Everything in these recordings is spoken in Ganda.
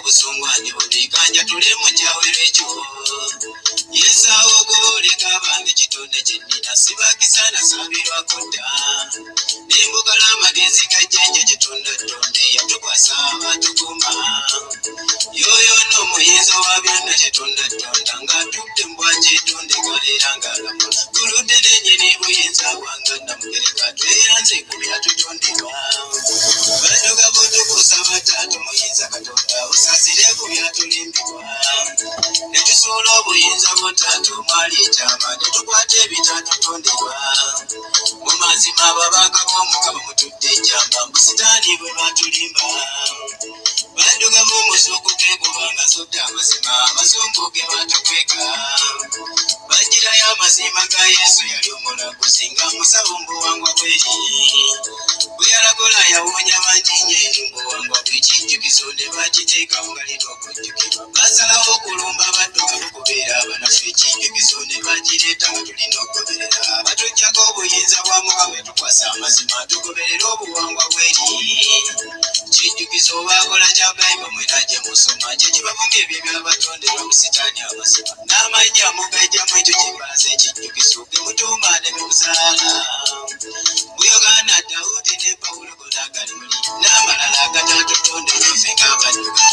obusungwane bubikanja tulemu kyawelekyo yesawo goleka bange kitonde kyennina sibakisana sabirwako dda nembugala amagezi gajjenje kitondatonde yatukwasa abatukuma yoyo n'omuyinza wa byonna kitondatonda ng'atudde mbwanje etonde galeera ng'alamula tuludde n'ennyini buyinza bwanga namugereka tweyanze ku byatutondebwa badoga botukusa bataatu muyinza katonda osasire ku byatulimbibwa ne tusuula obuyinza bwotaatu omwali ekyama ne tukwata ebitatutondebwa mu mazima ababaka b'omukama mutudde ejjamba mbusitaani bwe batulimba baduga b'omusuku gekubanga sodda amazima amazungu ge batukweka bagirayo amazima ga yesu yali omulaguzi nga musawo mbuwangwa bweri bwe yalagola yawonya banginye eri mbuwangwa bwekijjukizo ne bakiteekawo nga lina okujjukirwa basalawo okulumba badduka okubeera abanafu ekijjukizo ne bakireeta nga tulina okugoberera batujjako obuyinza bwa mukama tukwasa amazima tugoberera obuwangwa bweri kijjukizo bakola kya bayibo mwena gye musoma kyekibavuga ebyo byabatondera busitaani amazima n'amannya mugajjamu ekyo kyembaza ekijjukizo ge mutuuma ne muzaala buyogana dawudi ne pawulo gonna agali muli n'amalala agataatutondera ffe ng'abadduka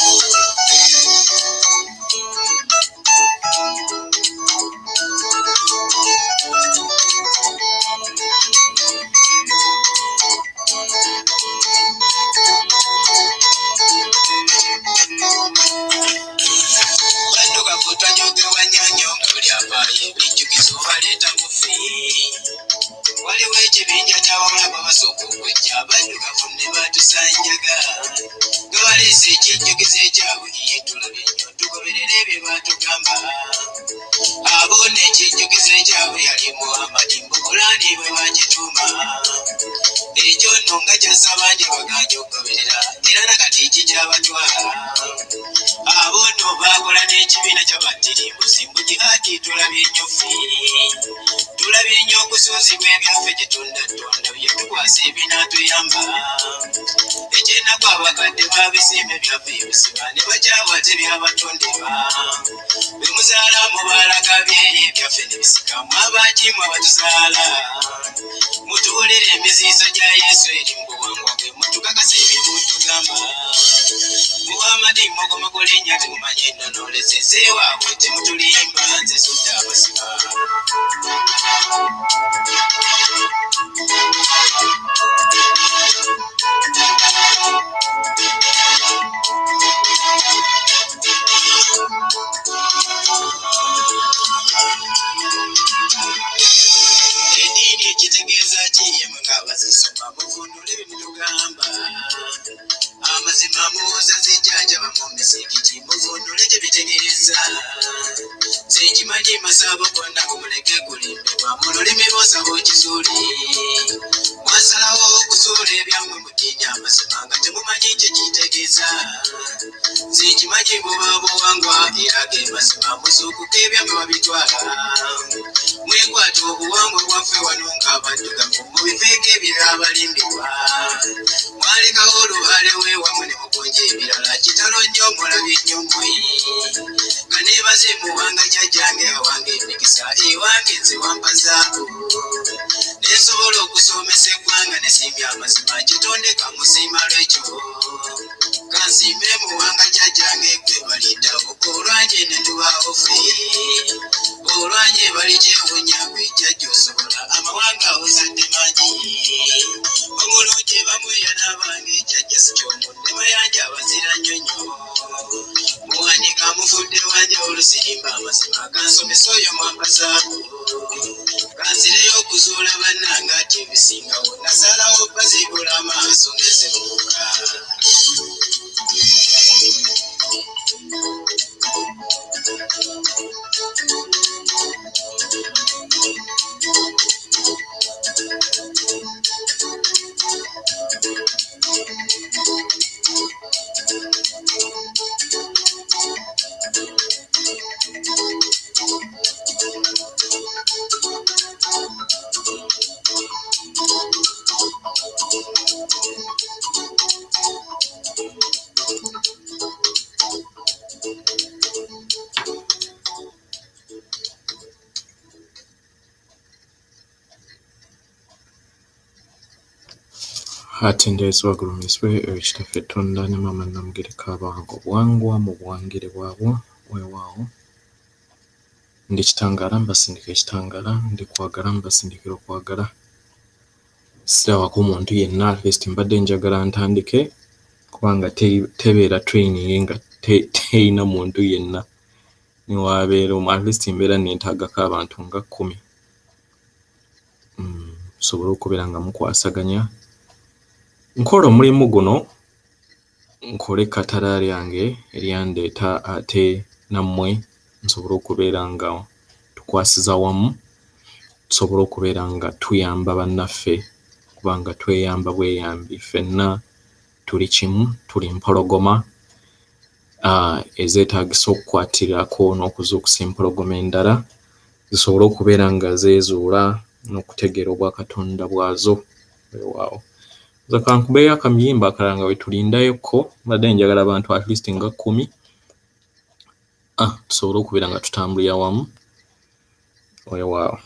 banduka kutwanyogewa nyonyo nga buli avaayo ebijjukizo baleeta mufe waliwo ekibinja ky'abawala basooka okwejja abaddugavu ne batusanjaga nga baleese ekijjukizo ekyabwe tulabye nnyo tugoberera ebyo batugamba abo n'ekijjukizo ekyabwe yalimu amadimbu kulani bwe bagituuma ekyo nno nga kyasaba nti baganja okugoberera era nakati kijyabatwala abo nno baakola n'ekibiina ky'abaddirimbuzi mbu jihaadi tulabye nnyo ffe tulabye nnyo okusuuzibwa ebyaffe gitondatonda byetukwasa ebinaatuyamba ekyenako abakadde babisiima ebyaffe ebisiba ne bakyawaze byabatondebwa bwe muzaala mubaalaga byeri ebyaffe ne bisikamu abakimu abatuzaala mutuwulire emiziizo gya yesu eri mu buwangwa bwe mutukakasa ebibutugamba muhamadi mogomagolinnya temumanye ennonoolesezzeewaabwe temutulimba nze sudda abasiba eddiini ekitegeeza kiyemu ng'abazisoma muvundule bimutugamba amazima muwoza zijjanjaba mu misigiti muvundule gye bitegeeza zekimanyi masabo gonna kumuleke kulimbibwa mu lulimi lwosaba okizuuli mwasalawo okuzuula ebyammwe mu ddiini amazima nga temumanyi kye kitegeeza zekimanyi buba buwangwa era ge mazima muzuukuka ebyammwe babitwala mwekwata obuwangwa bwaffe wano ng'abaddugavu mu bifeeko ebirabalimbibwa mwalekawo olubaale weewamu ne mugonja ebirala kitalo nnyo omulabi nnyo mmwe nga neebaze muwanga jjajjange awange emikisa ewange nze wampazaako nesobola okusomesa eggwanga nesiimya amazima kitonde kamusiima lwekyo kansiime muwanga jjajjange gwe baliddawo olwanje ne tubaawo ffe olwanje bali kyewunya gwe jjajja osobola amawanga ozadde mangi omulungi bamweya n'abange jjajja si kyomunne mayanja abazira nnyonnyo muwanika mufudde wanja olusirimba amazima kansomesa oyo mwampazaako kansireyo okuzuula bannanga ati ebisingawo nasalawo bazigula amaaso ngezebuuka Atendeezebwa gulumirizibwe ekitaffe Tonda ne Maama Namugereka Abango bwangwa mu bwangire bwabwe weewaawo ndi kitangaala mbasindika ekitangaala ndi kwagala mbasindikira okwagala sirabako omuntu yenna atleast mbadde njagala ntandike kubanga tebeera training nga teyina muntu yenna niwaabeera atleast mbeera neetaagako abantu nga 10 sobole okubeera nga mukwasaganya nkola omulimu guno nkole katala lyange eryandeeta ate nammwe nsobole okubeera nga tukwasiza wamu tusobole okubeera nga tuyamba bannaffe kubanga tweyamba bweyambi ffenna tuli kimu tuli mpologoma ezeetaagisa okukwatirako n'okuzuukusa empologoma endala zisobole okubeera nga zeezuula n'okutegeera obwakatonda bwazo weewaawo kankubeeyo akamuyimba akalala nga wetulindayokko mbadde njagala abantu at least nga 10 tusobole okubeera nga tutambulira wamu weewaawo.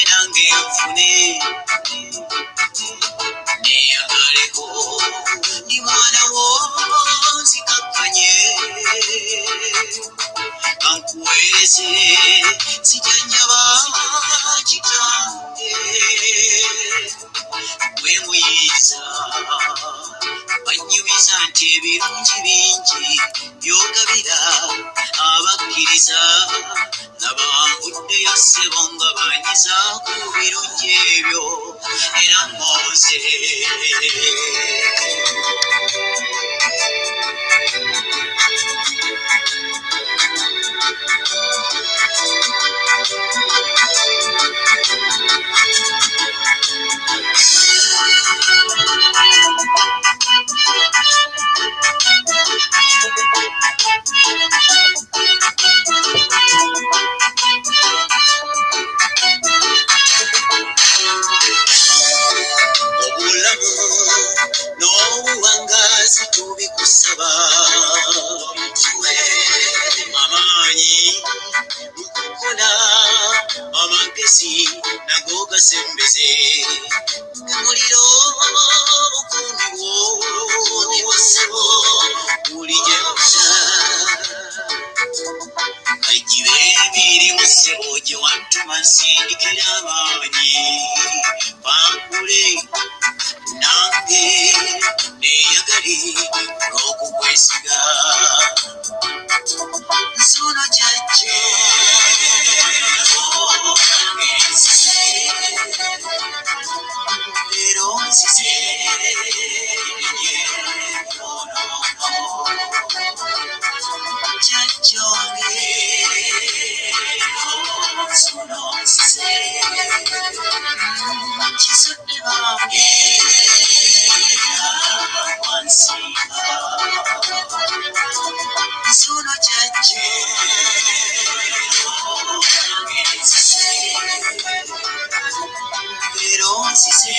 nange nfune neyagaleko ndi mwana wo nzikakkanye kankuweereze sijanjaba kitange gwe muyiza banyumiza nti ebirungi bingi byogabira abakkiriza nabambuddeyo ssebo nga banyiza ku birungi ebyo era mmoze obulamu n'obuwangazi tubikusaba tuwe amaanyi mukukola amagezi nago gasembeze muliro bukuumi bwo niwasebo buli gyebusa agibe emirimu ssebo gye wantuma nsindikira amaanyi bankule nange neyagale olw'okukwesiga nsono jajja enzize leero nzize jajja wange nsono nzize kizudde bange wansiiba nsono jajja enzize leero nzize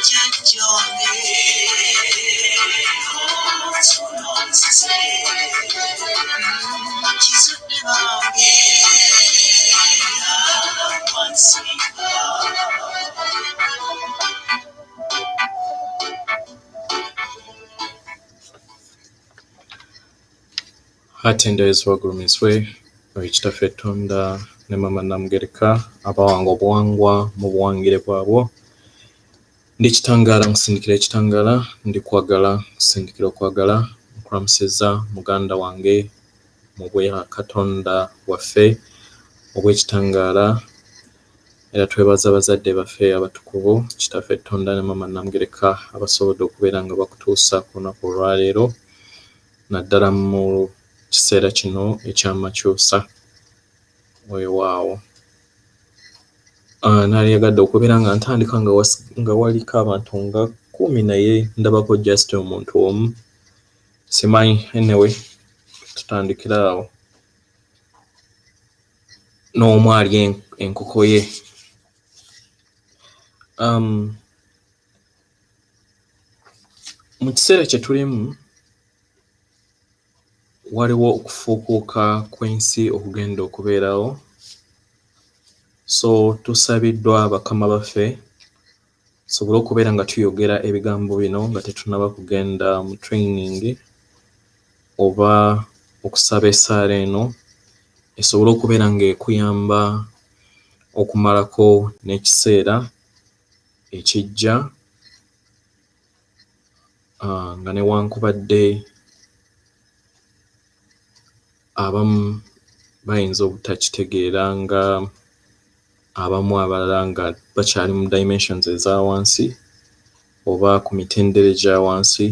jajja wange nsono nzize kizudde bange wansiiba Hatenderezebwa gulumirizibwe ekitaffe Katonda ne Maama Namugereka abawanga obuwangwa mu buwangire bwabwo. Ndi kitangaala nkusindikira ekitangaala, ndi kwagala nkusindikira okwagala, nkulamusiza muganda wange mu bwa Katonda waffe obw'ekitangaala era twebaza abazadde baffe abatukuvu kitaffe Katonda ne Maama Namugereka abasobodde okubeera nga bakutuusa ku lunaku olwaleero naddala mu kiseera kino ekyamakyusa weewaawo. Naalyagadde okubeera nga ntandika nga waliko abantu nga 10 naye ndabako just omuntu omu simanyi anyway tutandikira awo n'omu ali enkoko ye. Mu kiseera kye tulimu waliwo okufuukuuka kw'ensi okugenda okubeerawo, so tusabiddwa bakama baffe tusobole okubeera nga tuyogera ebigambo bino nga tetunnaba kugenda mu training oba okusaba essaala eno esobole okubeera nga ekuyamba okumalako n'ekiseera ekijja nga newankubadde abamu bayinza obutakitegeera nga abamu abalala nga bakyali mu dimensions eza wansi oba ku mitendere gya wansi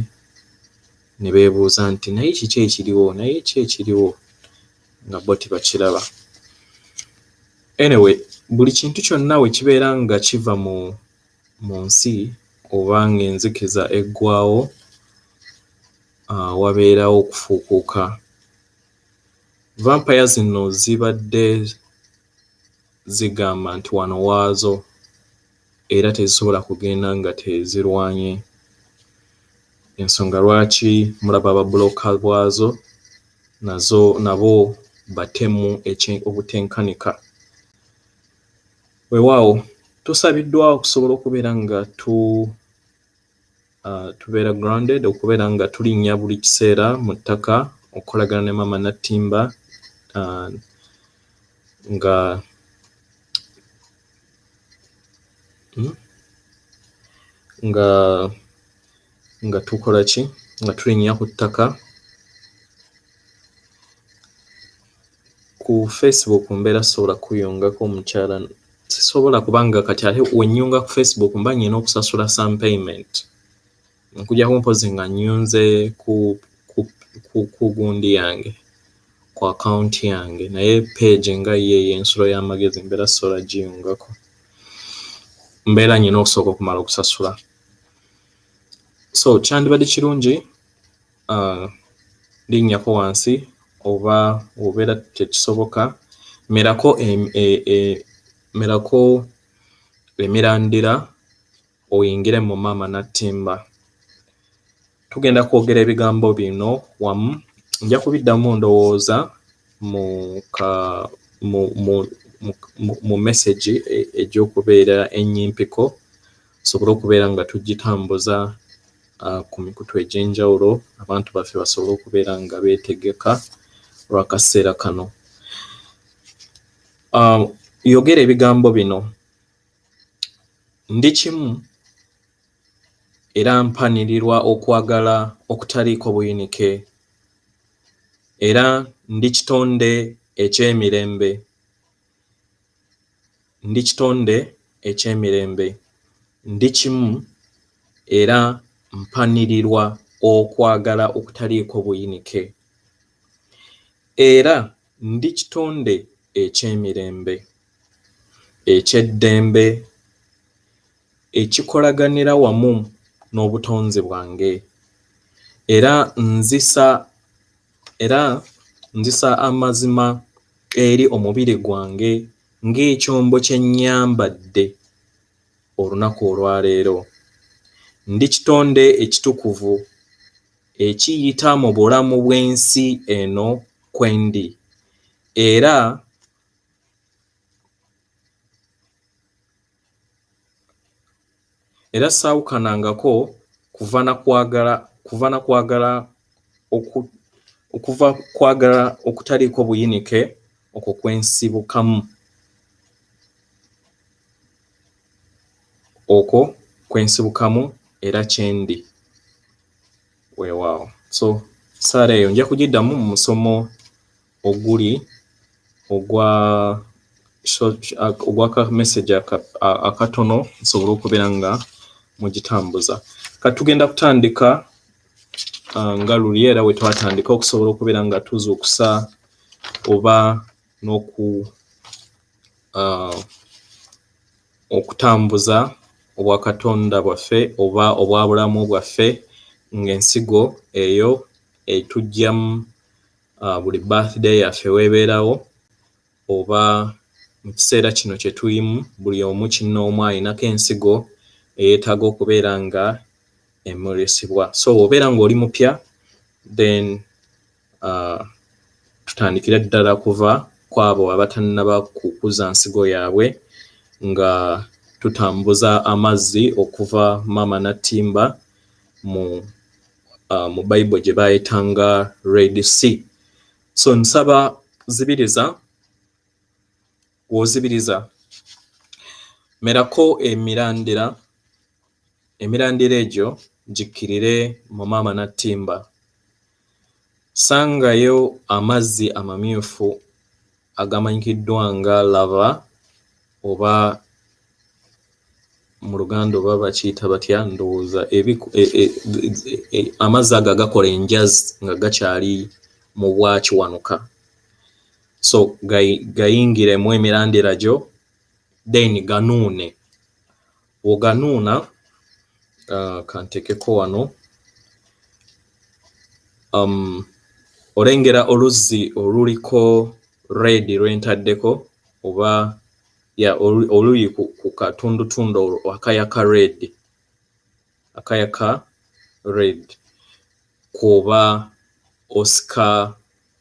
ne beebuuza nti naye kiki ekiriwo nga bo tibakiraba. Anyway, buli kintu kyonna we kibeera nga kiva mu nsi oba ng'enzikiza eggwawo wabeerawo okufuukuuka. Vampire zino zibadde zigamba nti wano waazo era tezisobola kugenda nga tezirwanye. Ensonga lwaki mulaba ababulooka bwazo nabo batemu obutenkanika. Weewaawo tusabiddwa okusobola okubeera nga tubeera grounded, okubeera nga tulinnya buli kiseera mu ttaka, okukolagana ne Maama Nattimba nga tukola ki, nga tulinnya ku ttaka. Ku Facebook mbeera sobola kuyungako omukyala, sisobola kubanga kati ate wennyunga ku Facebook mba nyina okusasula some payment. Nkujjako mpozi nga nnyunze ku gundi yange, ku account yange, naye page nga ye ensulo y'amagezi mbeera sobola giyungako. Mbeera nyina okusooka okumala okusasula. So kyandibadde kirungi linnyako wansi, oba obeera tekisoboka merako emirandira oyingire mu Maama Nattimba. Tugenda kwogera ebigambo bino wamu, nja kubiddamu ndowooza mu message egy'okubeera enyimpiko, sobole okubeera nga tugitambuza ku mikutu egy'enjawulo, abantu baffe basobole okubeera nga beetegeka lw'akaseera kano. Yogera ebigambo bino: ndi kimu era mpanirirwa okwagala okutaliiko buyinike, era ndi kitonde eky'emirembe. Ndi kitonde eky'emirembe. Ndi kimu era mpanirirwa okwagala okutaliiko buyinike, era ndi kitonde eky'emirembe, eky'eddembe, ekikolaganira wamu n'obutonzi bwange, era nzisa amazima eri omubiri gwange ng'ekyombo kye nnyambadde olunaku olwaleero. Ndi kitonde ekitukuvu ekiyita mu bulamu bw'ensi eno kwendi, era saawukanangako kuva kwagala okutaliiko buyinike okwo kwensibukamu, era kyendi. Weewaawo. So saala eyo nja kugiddamu mu musomo oguli ogwa message akatono, nsobole okubeera nga mugitambuza. Kati tugenda kutandika nga luli era we twatandika, okusobola okubeera nga tuzuukusa oba okutambuza obwa Katonda bwaffe oba obwa bulamu bwaffe, ng'ensigo eyo etujjamu buli birthday yaffe weebeerawo, oba mu kiseera kino kye tulimu buli omu kinnoomu ayinako ensigo eyeetaaga okubeera nga emulisibwa. So obeera ng'oli mupya, then tutandikira ddala kuva kwabo abatannaba kukuza nsigo yaabwe, nga tutambuza amazzi okuva Maama Nattimba mu Bible gye bayitanga Red Sea. So nsaba zibiriza, w'ozibiriza merako emirandira egyo gikkirire mu Maama Nattimba. Sangayo amazzi amamyufu agamanyikiddwa nga lava, oba mu Luganda oba bakiyita batya, ndowooza amazzi ago agakola enjazi nga gakyali mu bwakiwanuka. So gayingiremu emirandira gyo, then ganuune. Oganuuna, kantekeko wano, olengera oluzzi oluliko red lwentaddeko, oba oluli ku katundutundu akayaka red, kuba osika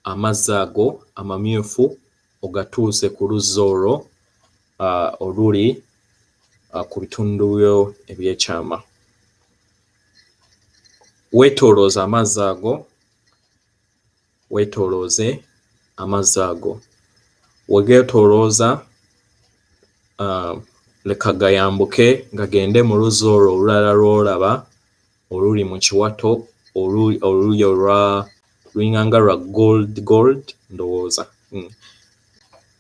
amazzi ago amamyufu ogatuuse ku luzzi olwo oluli ku bitundu byo ebyekyama. Weetoolooze amazzi ago, weetoolooze amazzi ago. Wegeetoolooza leka gayambuke gagende mu luzzi olwo olulala lw'olaba oluli mu kiwato oluuyi lulinganga lwa gold ndowooza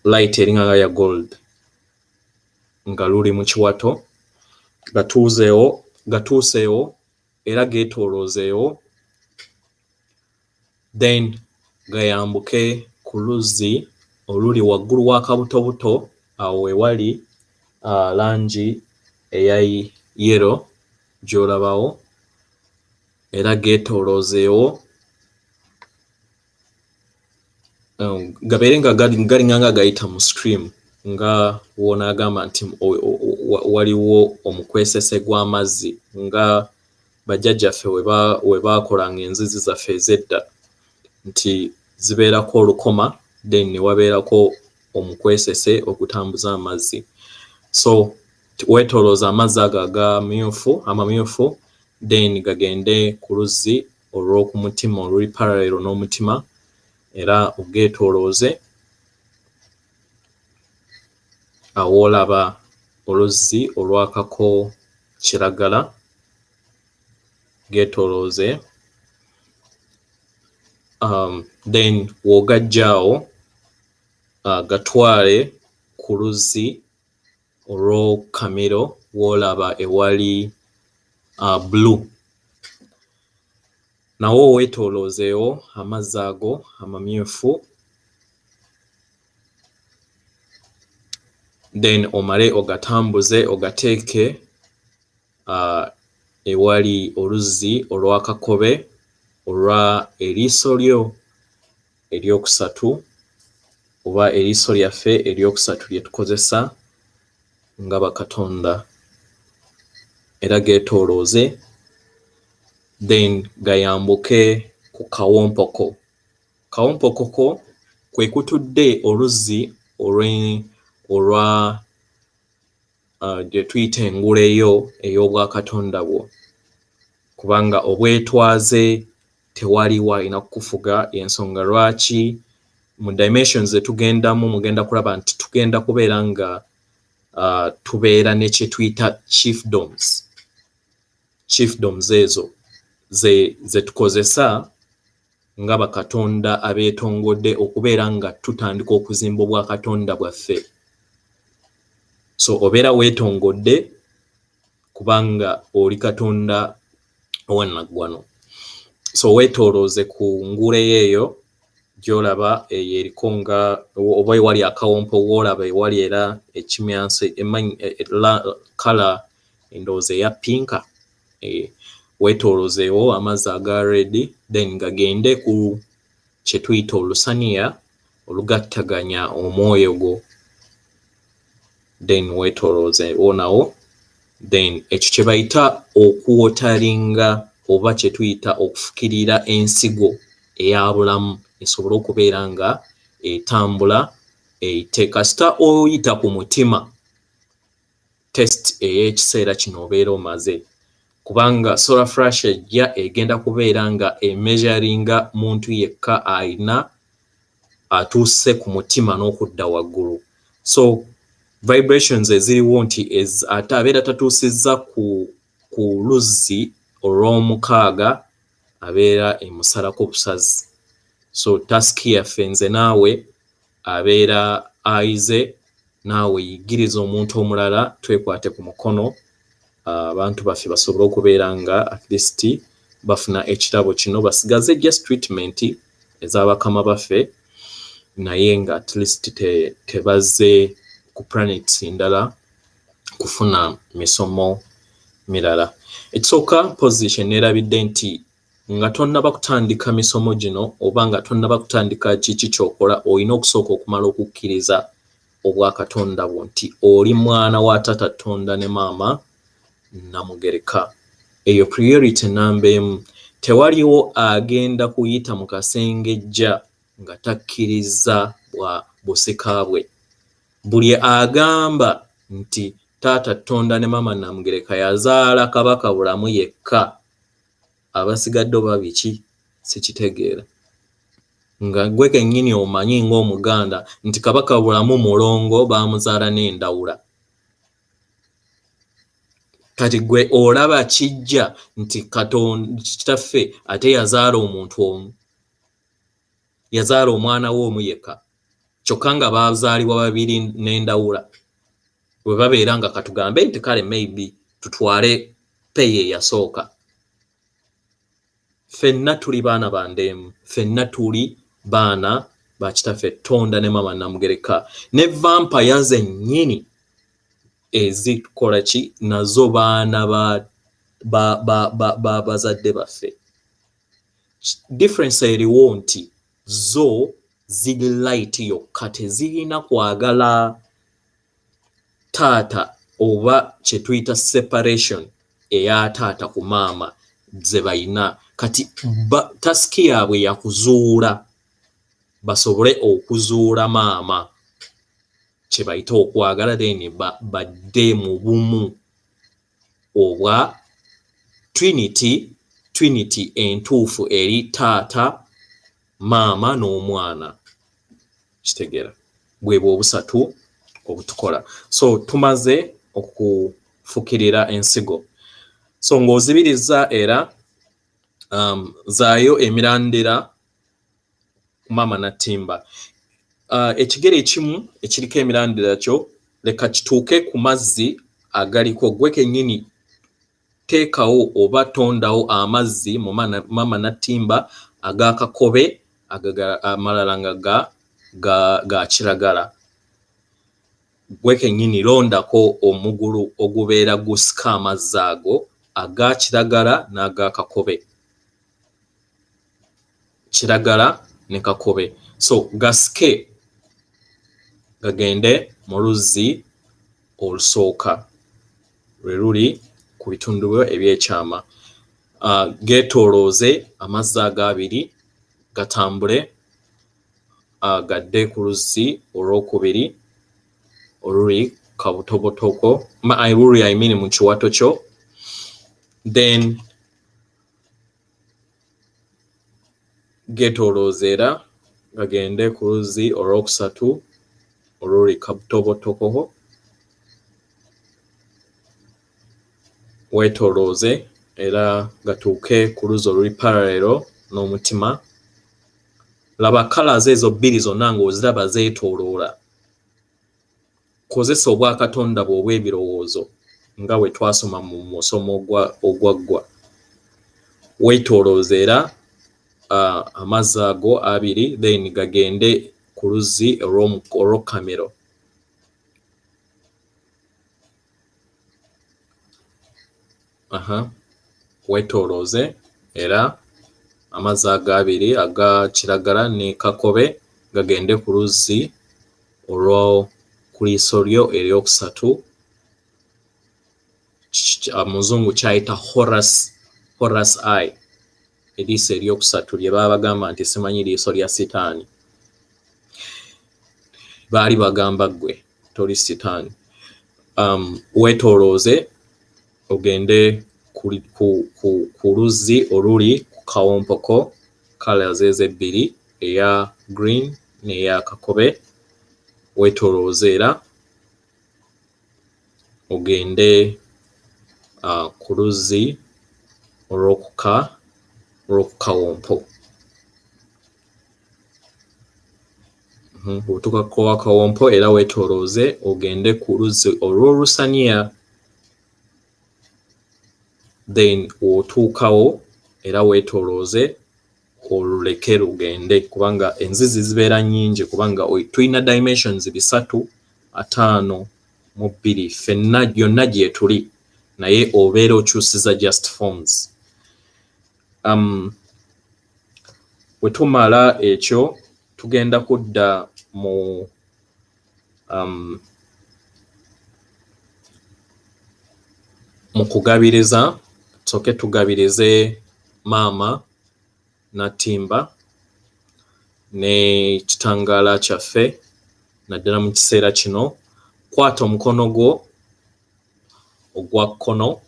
light eringanga ya gold nga luli mu kiwato gatuuseewo era geetooloozeewo, then gayambuke ku luzzi oluli waggulu w'akabutobuto awo wewali langi eya yellow gy'olabawo, era geetooloozeewo gabeere nga galinganga gayita mu stream nga woonaagamba nti waliwo omukwesese gw'amazzi nga bajjajjaffe we baakolanga enzizi zaffe ez'edda nti zibeerako olukoma then ne wabeerako omukwesese okutambuza amazzi. So weetoolooza amazzi ago amamyufu then gagende ku luzzi olw'oku mutima oluli parallel n'omutima era ogeetoolooze awo olaba oluzzi olwakako kiragala. Geetoolooze then w'ogaggyaawo gatwale ku luzzi olw'okamiro w'olaba ewali blue. Nawo weetooloozeewo amazzi ago amamyufu then omale ogatambuze ogateeke ewali oluzzi olw'akakobe olwa eriiso lyo eryokusatu oba eriiso lyaffe eryokusatu lye tukozesa nga bakatonda, era geetoolooze then gayambuke ku kawompoko. Kawompoko kwe kutudde oluzzi olwa gye tuyita engula eyo ey'obwakatonda bwo, kubanga obwetwaze tewali walina kukufuga. Ensonga lwaki mu dimensions etugendamu mugenda kulaba nti tugenda kubeera nga tubeera ne kye tuyita chiefdoms. Chiefdoms ezo ze tukozesa nga bakatonda abeetongodde okubeera nga tutandika okuzimba obwakatonda bwaffe. So obeera weetongodde kubanga oli katonda owannaggwano. So weetoolooze ku ngule eyo gy'olaba eyo eriko nga oba ewali akawompo w'olaba ewali era ekimyanso kala endowooza eya pinka. Weetooloozeewo amazzi aga red then gagende ku kye tuyita olusaniya olugattaganya omwoyo gwo, then weetooloozeewo nawo, then ekyo kye bayita okuwotaringa oba kye tuyita okufukirira ensigo eya bulamu esobole okubeera nga etambula eyite. Kasita oyita ku mutima test ey'ekiseera kino obeera omaze, kubanga solar flash ejja egenda kubeera nga emeasuringa muntu yekka alina atuuse ku mutima n'okudda waggulu. So vibrations eziriwo nti ate abeera tatuusizza ku luzzi olw'omukaaga abeera emusalako busazi. So task yaffe nze naawe abeera ayize, naawe yigiriza omuntu omulala twekwate ku mukono abantu baffe basobole okubeera nga at least bafuna ekirabo kino, basigaze just treatment ez'abakama baffe naye nga at least tebazze ku planets ndala kufuna misomo mirala. Ekisooka position erabidde nti nga tonnaba kutandika misomo gino oba nga tonnaba kutandika kiki kyokola, olina okusooka okumala okukkiriza obwakatonda bwo nti oli mwana wa tata Tonda ne maama Namugereka. Eyo priority namba emu. Tewaliwo agenda kuyita mu kasengejja nga takkiriza bwa busika bwe. Buli agamba nti taata Tonda ne mama Namugereka yazaala Kabaka Bulamu yekka, abasigadde oba biki sikitegeera. Nga gwe kennyini omanyi ng'Omuganda nti Kabaka Bulamu mulongo baamuzaala n'Endawula. Kati gwe olaba kijja nti Katonda kitaffe ate yazaala omuntu omu, yazaala omwana we omu yekka, kyokka nga baazaalibwa babiri n'Endawula. Bwe babeera nga katugambe nti kale maybe tutwale peye yasooka. Ffenna tuli baana ba ndeemu, ffenna tuli baana ba kitaffe Tonda ne mama Namugereka. Ne vampire zennyini ezikola ki nazo baana bazadde baffe. Difference eriwo nti zo ziri light yokka, tezirina kwagala taata oba kye tuyita separation eya taata ku maama ze bayina. Kati tasiki yaabwe yakuzuula basobole okuzuula maama, kye bayita okwagala, then badde mu bumu obwa Trinity entuufu eri taata, maama n'omwana. Kitegeera bwe bw'obusatu obutukola. So tumaze okufukirira ensigo. So ng'ozibiriza era zaayo emirandira mama Natimba. Ekigere ekimu ekiriko emirandira kyo leka kituuke ku mazzi agaliko, gwe kennyini teekawo oba tondawo amazzi mu mama Natimba ag'akakobe, amalala nga ga kiragala. Gwe kennyini londako omugulu ogubeera gusika amazzi ago aga kiragala n'agakakobe. Kiragala ne kakobe. So gasike gagende mu luzzi olusooka lwe luli ku bitundu ebyekyama. Geetoolooze amazzi ag'abiri, gatambule gadde ku luzzi olwokubiri oluli kabutobotoko, oluli mu kiwato kyo. Then geetoolooze era gagende ku luzzi olwokusatu oluli kabutobotoko. Weetoolooze era gatuuke ku luzzi oluli parallel n'omutima. Laba colours ezo bbiri zonna ng'oziraba zeetooloola. Kozesa obwakatonda bwe obw'ebirowoozo nga bwe twasoma mu musomo ogwaggwa. Weetoolooze era amazzi ago abiri, then gagende ku luzzi olw'Kamero. Weetoolooze era amazzi ag'abiri aga kiragala ne kakobe gagende ku luzzi ku liiso lyo eryokusatu. Muzungu kyayita Horus eye, eriiso eryokusatu lye baba bagamba nti simanyi liiso lya sitaani. Baali bagamba gwe toli sitaani. Weetoolooze ogende ku luzzi oluli ku kawompoko, colours ezo ebbiri, eya green n'eya kakobe. Weetoolooze era ogende ku luzzi olw'okukawompo. Bw'otuuka ku kawompo era weetoolooze ogende ku luzzi olw'Olusaniya. Then otuukawo era weetoolooze oluleke lugende, kubanga enzizi zibeera nnyingi, kubanga tulina dimensions 352 ffenna byonna gye tuli, naye obeera okyusiza just forms. Bwe tumala ekyo tugenda kudda mu kugabiriza. Tusooke tugabirize maama Natimba ne kitangaala kyaffe naddala mu kiseera kino. Kwata omukono gwo ogwa kkono,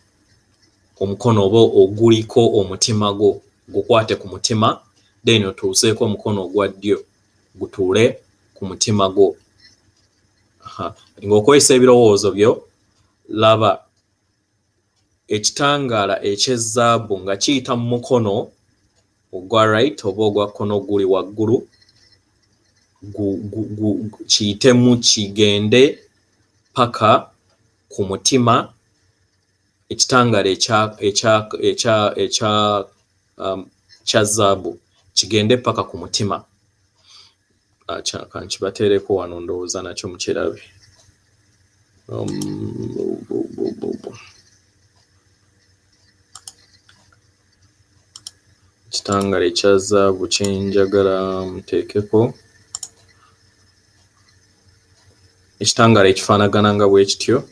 omukono oba oguliko omutima gwo gukwate ku mutima, then otuuseeko omukono ogwa ddyo gutuule ku mutima gwo. Ng'okozesa ebirowoozo byo, laba ekitangaala eky'ezzaabu nga kiyita mu mukono ogwa right oba ogwa kkono guli waggulu, kiyitemu kigende paka ku mutima. Ekitangaala ekya zzaabu kigende paka ku mutima. Kankibateereko wano ndowooza nakyo mukirabe. Ekitangaala ekya zzaabu kyenjagala muteekeko. Ekitangaala ekifaanagana nga bwe kityo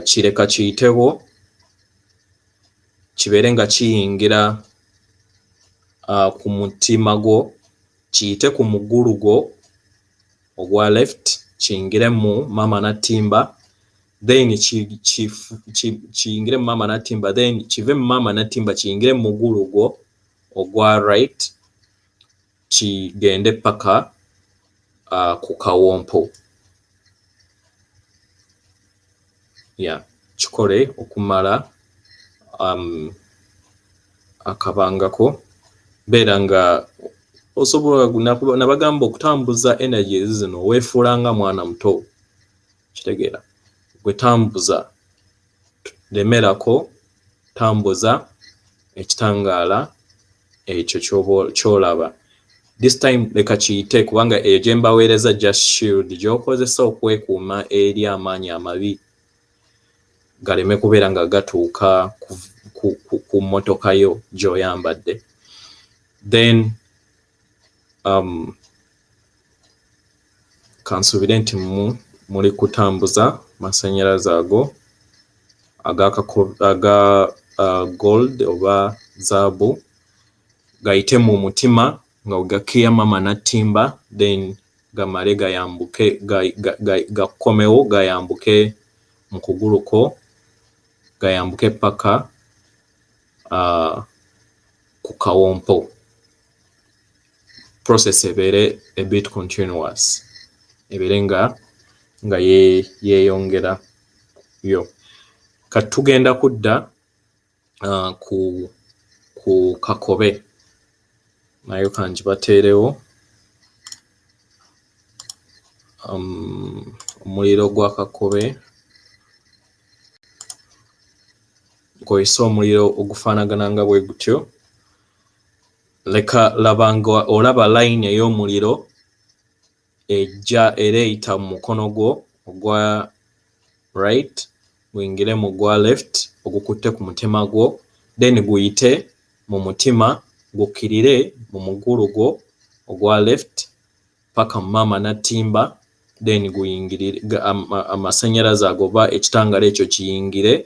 kireka kiyitewo, kibeere nga kiyingira ku mutima gwo, kiyite ku mugulu gwo ogwa left, kiyingire mu mama natimba, then kiyingire mu mama natimba, then kive mu mama natimba kiyingire mu mugulu gwo ogwa right, kigende paka ku kawompo. Kikole okumala akabangako. Beera nga osobola nabagamba okutambuza energy zino weefuula nga mwana muto. Kitegeera gwe tambuza, lemerako tambuza ekitangaala ekyo ky'olaba. This time leka kiyite, kubanga eyo gye mbaweereza just shield gy'okozesa okwekuuma eri amaanyi amabi galeme kubeera nga gatuuka ku mmotoka yo gy'oyambadde. Then kansuubire nti muli kutambuza masannyalaze ago aga gold oba zaabu gayite mu mutima nga gakiya mama natimba, then gamale gayambuke gakomewo gayambuke mu kuguluko, gayambuke paka ku kawompo. Process ebeere a bit continuous, ebeere nga yeeyongera yo. Kati tugenda kudda ku kakobe, nayo kangibateerewo. Omuliro gwa kakobe nkozesa omuliro ogufaanagana nga bwe gutyo. Leka labanga olaba line ey'omuliro ejja era eyita mu mukono gwo ogwa right, guyingire mu gwa left ogukutte ku mutima gwo, then guyite mu mutima gukkirire mu mugulu gwo ogwa left paka mu mama natimba, then guyingirire amasannyalaze ago oba ekitangaala ekyo kiyingire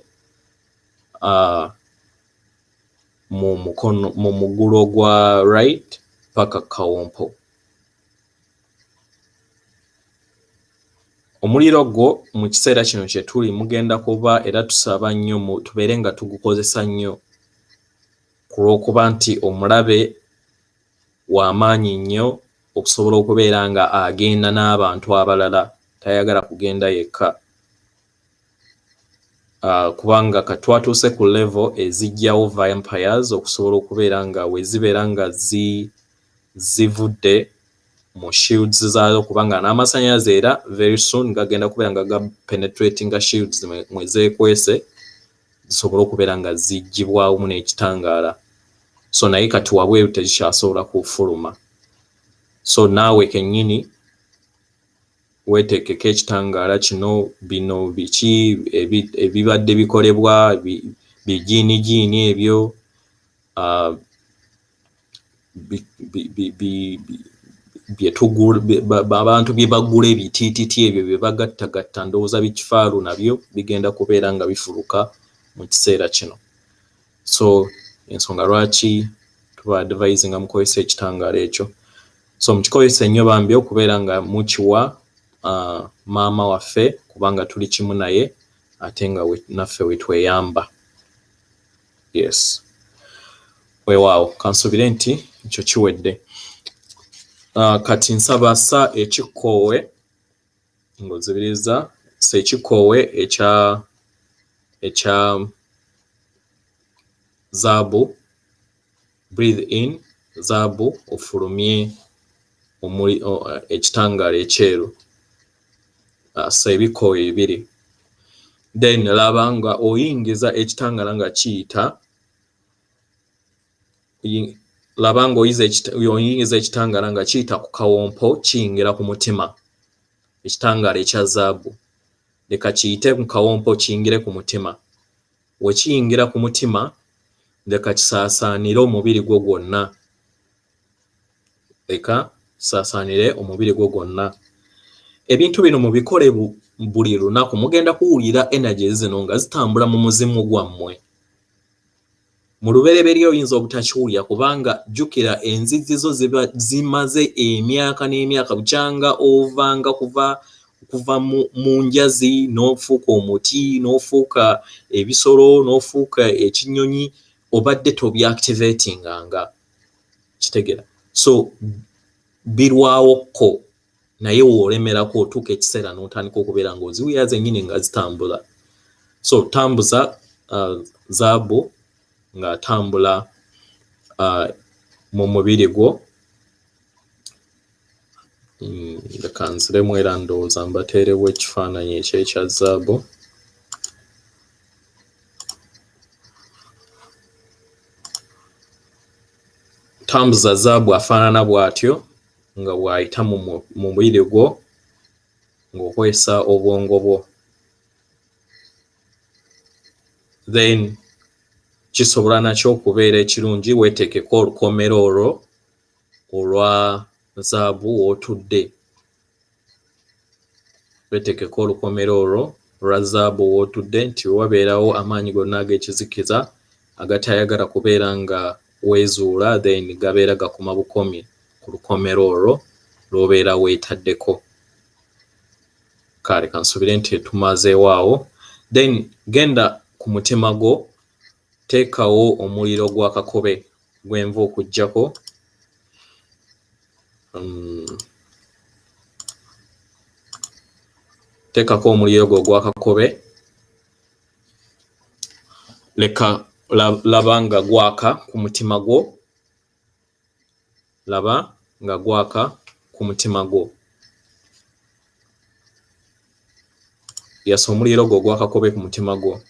mu mugulu ogwa right paka kawompo. Omuliro gwo mu kiseera kino kye tuli mugenda kuba era tusaba nnyo tubeere nga tugukozesa nnyo, ku lw'okuba nti omulabe w'amaanyi nnyo okusobola okubeera nga agenda n'abantu abalala, tayagala kugenda yekka. Kubanga katwatuuse ku level ezijjawo vampires okusobola okubeera nga we zibeera nga zivudde mu shields zaazo, kubanga n'amasannyalaze era very soon gagenda kubeera nga penetrating shields mwe zeekwese, zisobole okubeera nga zijjibwamu n'ekitangaala. So naye kati wabweru tekikyasobola kufuluma. So naawe kennyini weeteekeko ekitangaala kino, bino biki ebibadde bikolebwa bijiinijiini ebyo abantu bye bagula ebitiititi ebyo bye bagattagatta, ndowooza bikifaalu nabyo bigenda kubeera nga bifuluka mu kiseera kino. So ensonga lwaki tuba advising nga mukozesa ekitangaala ekyo. so mukikozesa ennyo bambi okubeera nga mukiwa maama waffe kubanga tuli kimu naye ate nga naffe wetweyamba. Yes, weewaawo kansubire nti ekyo kiwedde. Kati nsaba sa ekikoowe ng'ozibiriza sa ekikoowe ekya zaabu. Breathe in zaabu, ofulumye ekitangaala ekyeru. Sa ebikoowe 2. Then laba nga oyingiza ekitangaala nga kiyita, laba nga oyingiza ekitangaala nga kiyita ku kawompo kiyingira ku mutima. Ekitangaala ekya zaabu leka kiyite mu kawompo kiyingire ku mutima. We kiyingira ku mutima leka kisaasaanire omubiri gwo gwonna. Leka kisaasaanire omubiri gwo gwonna. Ebintu bino mubikole buli lunaku, mugenda kuwulira energy zino nga zitambula mu muzimu gwammwe. Mu lubereberye oyinza obutakiwulira kubanga jjukira enzizi zo ziba zimaze emyaka n'emyaka, bukyanga ovanga kuva mu njazi n'ofuuka omuti n'ofuuka ebisolo n'ofuuka ekinyonyi, obadde tobyaactivatinganga. Kitegera? So birwawokko naye woolemerako otuuka ekiseera n'otandika okubeera ng'oziwulira zennyini nga zitambula. So tambuza zaabu ng'atambula mu mubiri gwo. Leka nziremu era ndowooza mbateerewo ekifaananyi ekya zaabu. Tambuza zaabu afaanana bw'atyo nga bw'ayita mu mubiri gwo ng'okwesa obwongo bwo. Then kisobola nakyo okubeera ekirungi weetekeko olukomero olwo olwa zaabu w'otudde. Weetekeko olukomero olwo olwa zaabu w'otudde nti wabeerawo amaanyi gonna ag'ekizikiza agatayagala kubeera nga weezuula, then gabeera gakuma bukomi ku lukomero olwo lw'obeera weetaddeko. Kale kansubire nti tumazeewo awo. Then genda ku mutima gwo, teekawo omuliro gwa kakobe gwenva okuggyako. Teekako omuliro gwo gwa kakobe, leka laba nga gwaka ku mutima gwo. Laba nga gwaka ku mutima gwo. Yasa omuliro gwo gwa kakobe ku mutima gwo.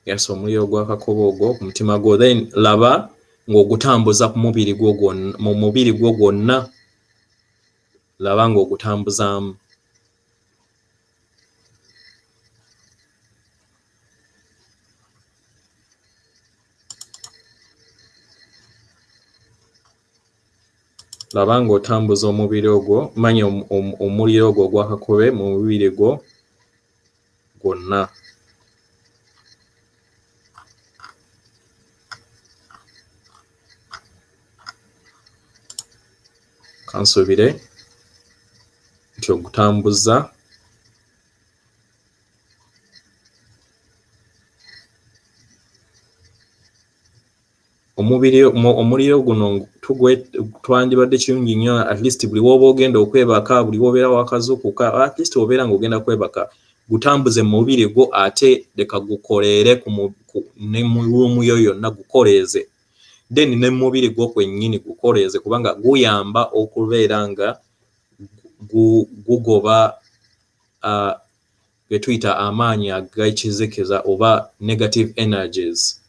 Yasa omuliro gwa kakobe ogwo ku mutima gwo. Then laba ng'ogutambuza ku mubiri gwo gwonna, mu mubiri gwo gwonna. Laba ng'ogutambuzaamu. Laba ng'otambuza omubiri ogwo, manya omuliro ogwo ogwa kakobe mu mubiri gwo gwonna. Kansubire nti ogutambuza. Omuliro guno twandibadde kirungi nnyo at least buli w'oba ogenda okwebaka, buli w'obeera wakazuukuka, at least obeera ng'ogenda kwebaka, gutambuze mu mubiri gwo ate leka gukoleere ne mu ruumu yo yonna gukoleeze. Then ne mu mubiri gwo kwennyini gukoleeze kubanga guyamba okubeera nga gugoba ge tuyita amaanyi ag'ekizikiza oba negative energies.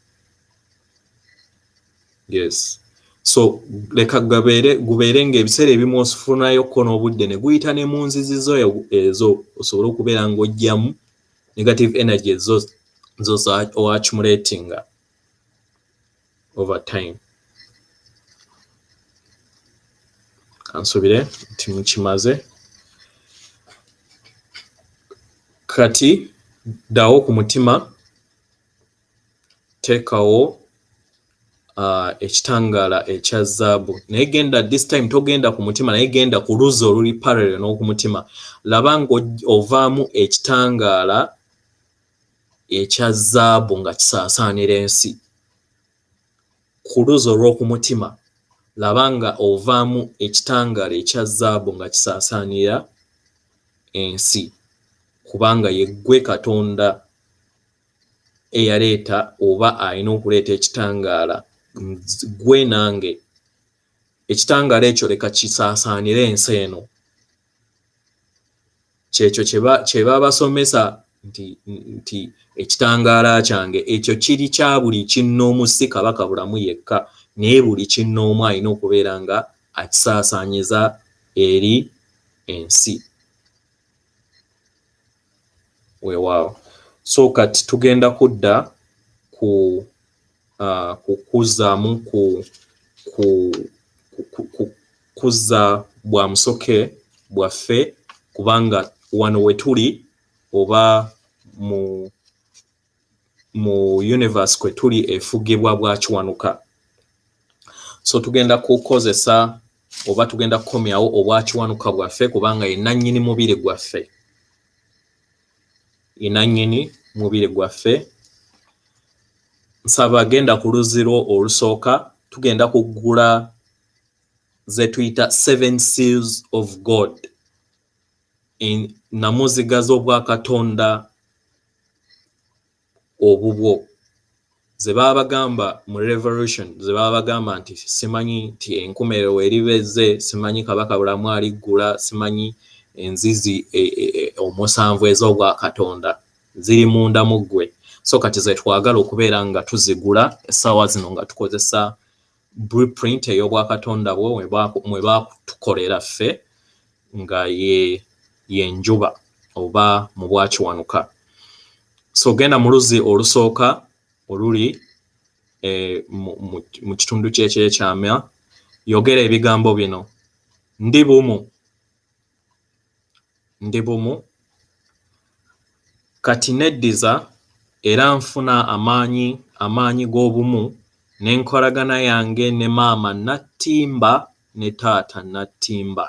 Yes. So leka gubeere ng'ebiseera ebimu ofunaayokko n'obudde ne guyita ne mu nzizi ezo osobole okubeera ng'oggyamu negative energies zo accumulatinga over time. Kansubire nti mukimaze. Kati ddawo ku mutima teekawo ekitangaala ekya zaabu naye genda this time togenda ku mutima naye genda ku luzzi oluli parallel n'oku mutima laba ng'ovaamu ekitangaala ekya zaabu nga kisaasaanira ensi ku luzzi olw'oku mutima laba nga ovaamu ekitangaala ekya zaabu nga kisaasaanira ensi kubanga ye ggwe Katonda eyaleeta oba alina okuleeta ekitangaala gwe nange ekitangaala ekyo leka kisaasaanire ensi eno kyekyo kye babasomesa nti ekitangaala kyange ekyo kiri kya buli kinnoomu si kabaka bulamu yekka naye buli kinnoomu alina okubeera nga akisaasaanyiza eri ensi weewaawo so kati tugenda kudda ku kuzzaamu kuzza bwa musoke bwaffe kubanga wano we tuli oba mu universe kwe tuli efugibwa bwa kiwanuka so tugenda kukozesa oba tugenda kukomyawo obwa kiwanuka bwaffe kubanga ye nannyini mubiri gwaffe yenannyini mubiri gwaffe nsaba genda ku luziro olusooka tugenda kuggula ze tuyita 7 seals of God namuziga z'obwakatonda obubwo ze baba bagamba mu revolution ze baba bagamba nti simanyi nti enkomerero eribeze simanyi kabaka bulamu aliggula simanyi enzizi omusanvu ez'obwakatonda ziri munda mu ggwe so kati ze twagala okubeera nga tuzigula essaawa zino nga tukozesa blueprint ey'obwakatonda bwo mwe baatukolera ffe nga yenjuba oba mu bwakiwanuka so genda mu luzzi olusooka oluli mu kitundu kyekyo ekyama yogera ebigambo bino ndi bumu kati neddiza era nfuna amaanyi g'obumu n'enkolagana yange ne maama nattimba ne taata nattimba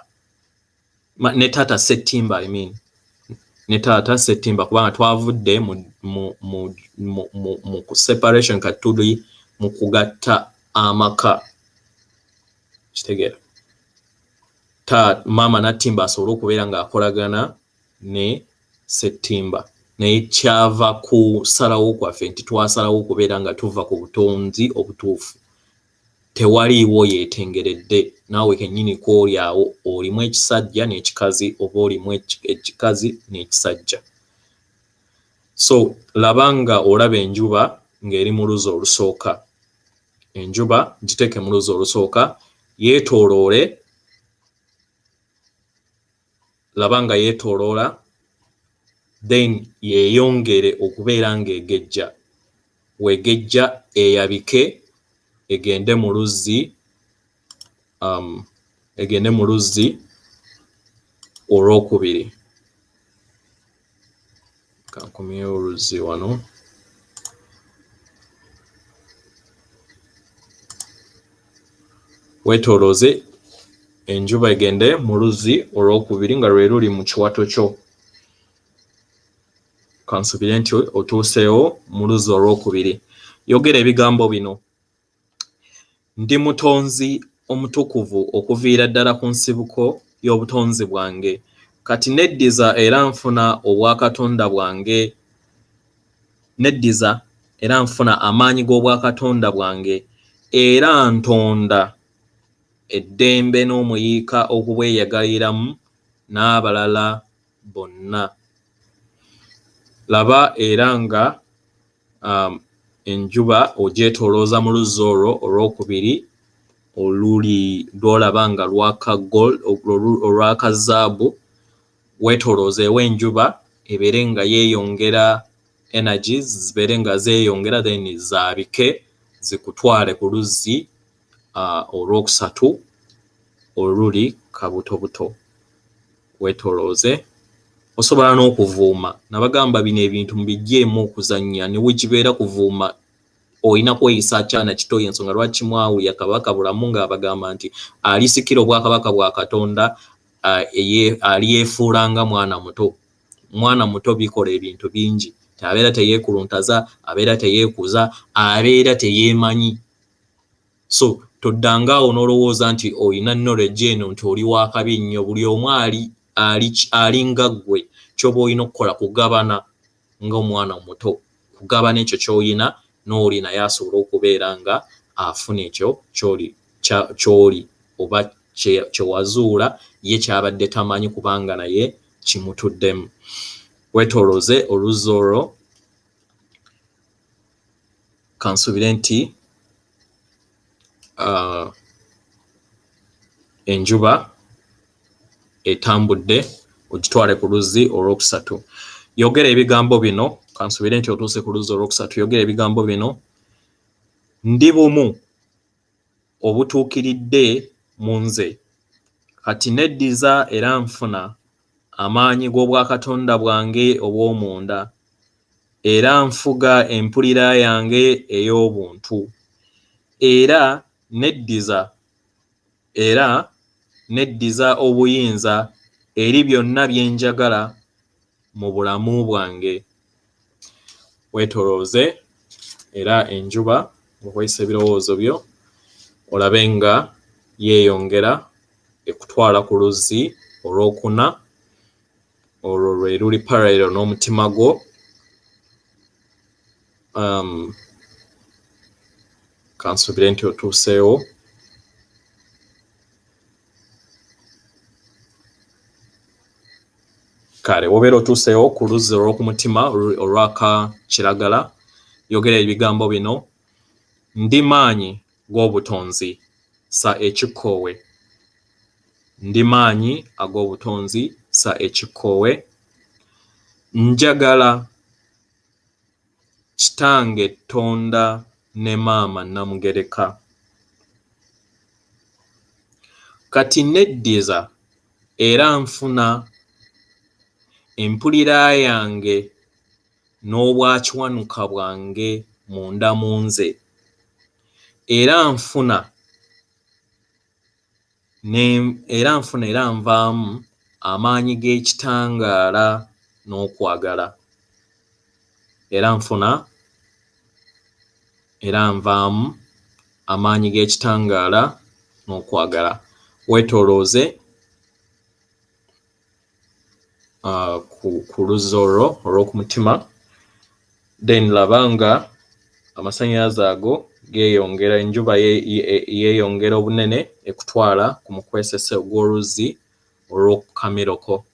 ne taata settimba ne taata settimba kubanga twavudde mu separation kati tuli mu kugatta amaka kitegeera maama nattimba asobole okubeera ng'akolagana ne settimba naye kyava kusalawo kwaffe nti twasalawo okubeera nga tuva ku butonzi obutuufu tewaliiwo yeetengeredde naawe kennyini kwoli awo olimu ekisajja n'ekikazi oba olimu ekikazi n'ekisajja so laba nga olaba enjuba ng'eri mu luzzi olusooka enjuba giteeke mu luzzi olusooka yeetooloole laba nga yeetooloola then yeeyongere okubeera ng'egejja weegejja eyabike egende mu luzzi olwokubiri kankomyewo oluzzi wano weetoolooze enjuba egende mu luzzi olwokubiri nga lwe luli mu kiwato kyo kansubire nti otuuseewo mu luzzi olwokubiri yogera ebigambo bino ndi mutonzi omutukuvu okuviira ddala ku nsibuko y'obutonzi bwange kati neddiza era nfuna obwakatonda bwange neddiza era nfuna amaanyi g'obwakatonda bwange era ntonda eddembe n'omuyiika okubweyagaliramu n'abalala bonna laba era nga enjuba ogyetoolooza mu luzzi olwo olwokubiri lw'olaba nga olwaka zaabu weetooloozeewo enjuba ebeere nga yeeyongera energies zibeere nga zeeyongera then zaabike zikutwale ku luzzi olwokusatu oluli kabutobuto weetoolooze osobola n'okuvuuma. Nabagamba bino ebintu mubiggyemu okuzannya ne wekibeera kuvuuma oyina kweyisa akyana kito ensonga lwaki mwawulya Kabaka bulamu ng'abagamba nti alisikira obwakabaka bwa Katonda aliyeefuulanga mwana muto. Mwana muto bikola ebintu bingi. Abeera teyeekuluntaza, abeera teyeekuza, abeera teyeemanyi. So toddangaawo n'olowooza nti oyina knowledge eno nti oli wakabi nnyo. Buli omu ali nga ggwe. Ky'oba olina okukola kugabana ng'omwana muto. Kugabana ekyo ky'olina n'oli naye asobola okubeera nga afuna ekyo ky'oli oba kyewazuula ye kyabadde tamanyi kubanga naye kimutuddemu. Wetoloze oluzzi olwo kansubire nti enjuba etambudde ogitwale ku luzzi olwokusatu. Yogera ebigambo bino kansubire nti otuuse ku luzzi olwokusatu. Yogera ebigambo bino: ndi bumu obutuukiridde mu nze, kati neddiza era nfuna amaanyi g'obwakatonda bwange obw'omunda, era nfuga empulira yange ey'obuntu, era neddiza obuyinza eri byonna bye njagala mu bulamu bwange. Weetolooze era enjuba okweyisa ebirowoozo byo olabe nga yeeyongera ekutwala ku luzzi olwokuna. Olwo lwe luli parallel n'omutima gwo. Kansubire nti otuuseewo. Kale wobeera otuuseewo ku luzzi olw'oku mutima olwaka kiragala. Yogera ebigambo bino: ndi maanyi g'obutonzi sa ekikkoowe. Ndi maanyi ag'obutonzi sa ekikkoowe. Njagala kitange Tonda ne maama Namugereka. Kati neddiza era nfuna empulira yange n'obwakiwanuka bwange munda mu nze, era nvaamu amaanyi g'ekitangaala n'okwagala. Era nvaamu amaanyi g'ekitangaala n'okwagala. Weetolooze ku luzzi olwo olw'oku mutima. Then laba nga amasanyalaze ago geeyongera, enjuba yeeyongera obunene ekutwala ku mukwesese ogw'oluzzi olw'oku Kamiroko.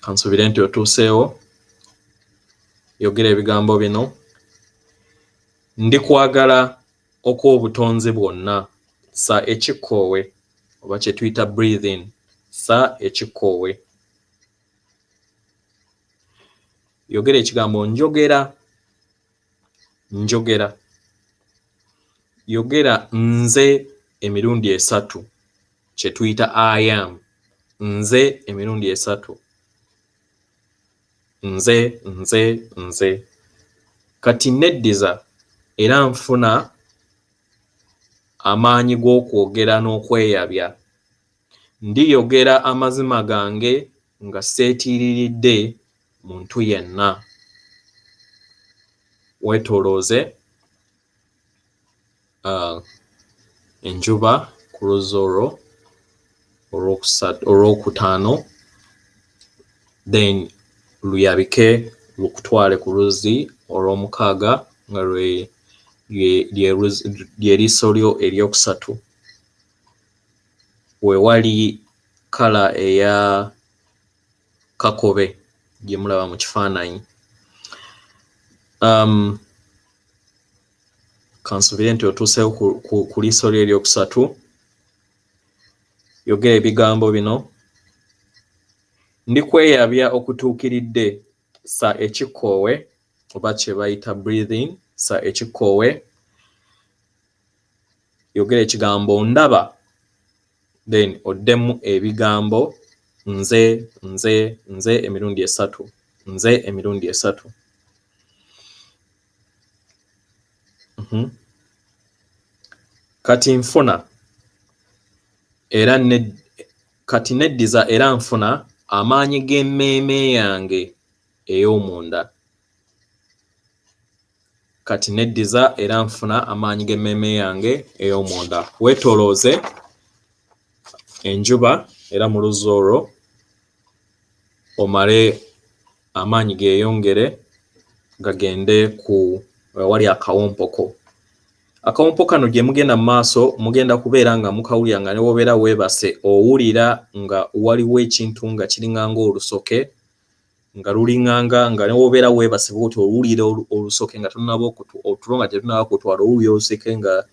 Kansubire nti otuuseewo. Yogera ebigambo bino: ndi kwagala okw'obutonzi bwonna sa ekikkoowe, oba kye tuyita breathing, sa ekikkoowe. Yogera ekigambo njogera. Yogera nze emirundi esatu, kye tuyita I am. Nze emirundi esatu. Nze. Kati neddiza era nfuna amaanyi g'okwogera n'okweyabya. Ndiyogera amazima gange nga seetiiriridde muntu yenna. Weetolooze enjuba ku luzzi olwo olwokutaano. Then luyabike lukutwale ku luzzi olw'omukaaga nga lye liiso lyo eryokusatu, we wali kala eya kakobe gye mulaba mu kifaananyi. Kansubire nti otuuseewo ku liiso lyo eryokusatu. Yogera ebigambo bino: ndi kweyabya okutuukiridde sa ekikkoowe, oba kye bayita breathing, sa ekikkoowe. Yogera ekigambo ndaba, then oddemu ebigambo nze emirundi esatu. Nze emirundi esatu. Kati nfuna era kati neddiza era nfuna amaanyi g'emmeeme yange ey'omunda. Kati neddiza era nfuna amaanyi g'emmeeme yange ey'omunda. Weetoolooze enjuba era mu luzzi olwo omale amaanyi geeyongere gagende ku wali akawompoko. Akawompo kano gye mugenda mu maaso mugenda kubeera nga mukawulira nga ne wobeera weebase owulira nga waliwo ekintu nga kiringanga olusoke nga lulinganga nga ne wobeera weebase bw'oti owulira olusoke nga tunaba otulo nga tetunaba kutwala owulira olusoke nga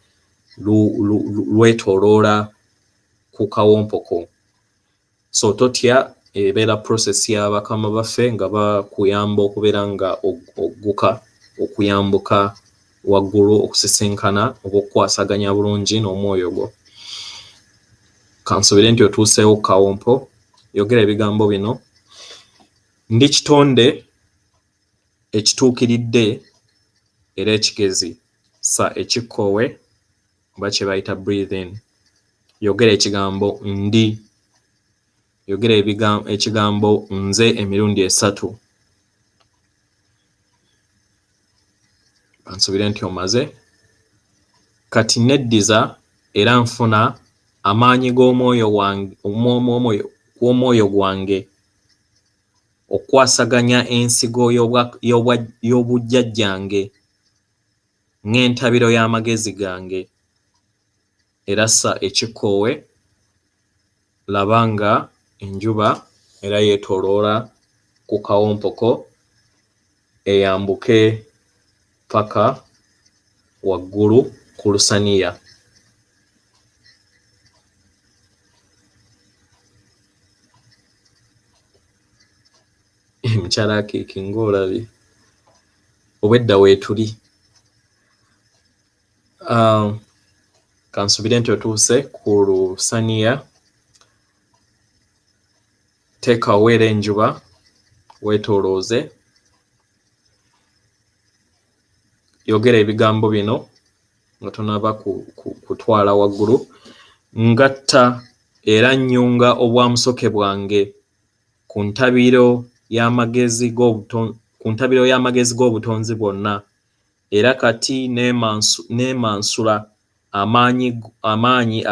lwetooloola ku kawompoko. So totya ebeera process ya bakama baffe nga bakuyamba okubeera nga ogguka okuyambuka waggulu okusisinkana oba okukwasaganya bulungi n'omwoyo gwo. Kansuubire nti otuuseewo ku kawompo. Yogera ebigambo bino: ndi kitonde ekituukiridde era ekigezi sa ekikkoowe oba kye bayita breathe in. Yogera ekigambo ndi. Yogera ekigambo nze emirundi esatu. Kansuubire nti omaze. Kati neddiza era nfuna amaanyi g'omwoyo gwange okwasaganya ensigo y'obujjajjange ng'entabiro y'amagezi gange. Era sa ekikkoowe laba nga enjuba era yeetooloola ku kawompoko eyambuke paka waggulu ku lusaniya. Mukyala Akiiki ng'olabye obwedda weetuli. Kansuubire nti otuuse ku lusaniya. Teekawo era enjuba weetoolooze. Yogera ebigambo bino nga tonaba kutwala waggulu. Ngatta era nnyunga obwamusoke bwange ku ntabiro y'amagezi g'obutonzi bwonna. Era kati neemansula amaanyi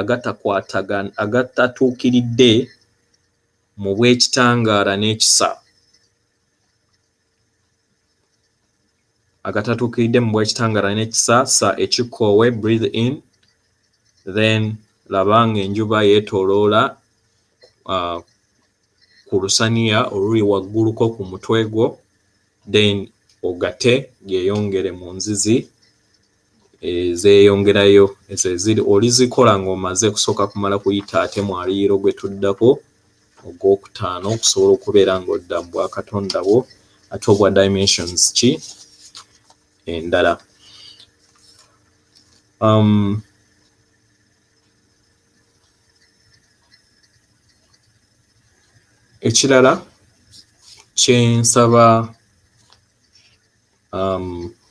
agatatuukiridde mu bw'ekitangaala n'ekisa. Agatatuukiridde mu bw'ekitangaala n'ekisa sa ekikkoowe breathe in. Then laba ng'enjuba yeetooloola ku lusaniya oluli wagguluko ku mutwe gwo. Then ogate geeyongere mu nzizi ezeeyongerayo olizikola ng'omaze kusooka kumala kuyita ate mu aliiro gwe tuddako ogwokutaano okusobola okubeera ng'odda mu bwakatonda bwo ate obwa dimensions ki endala. Ekirala kye nsaba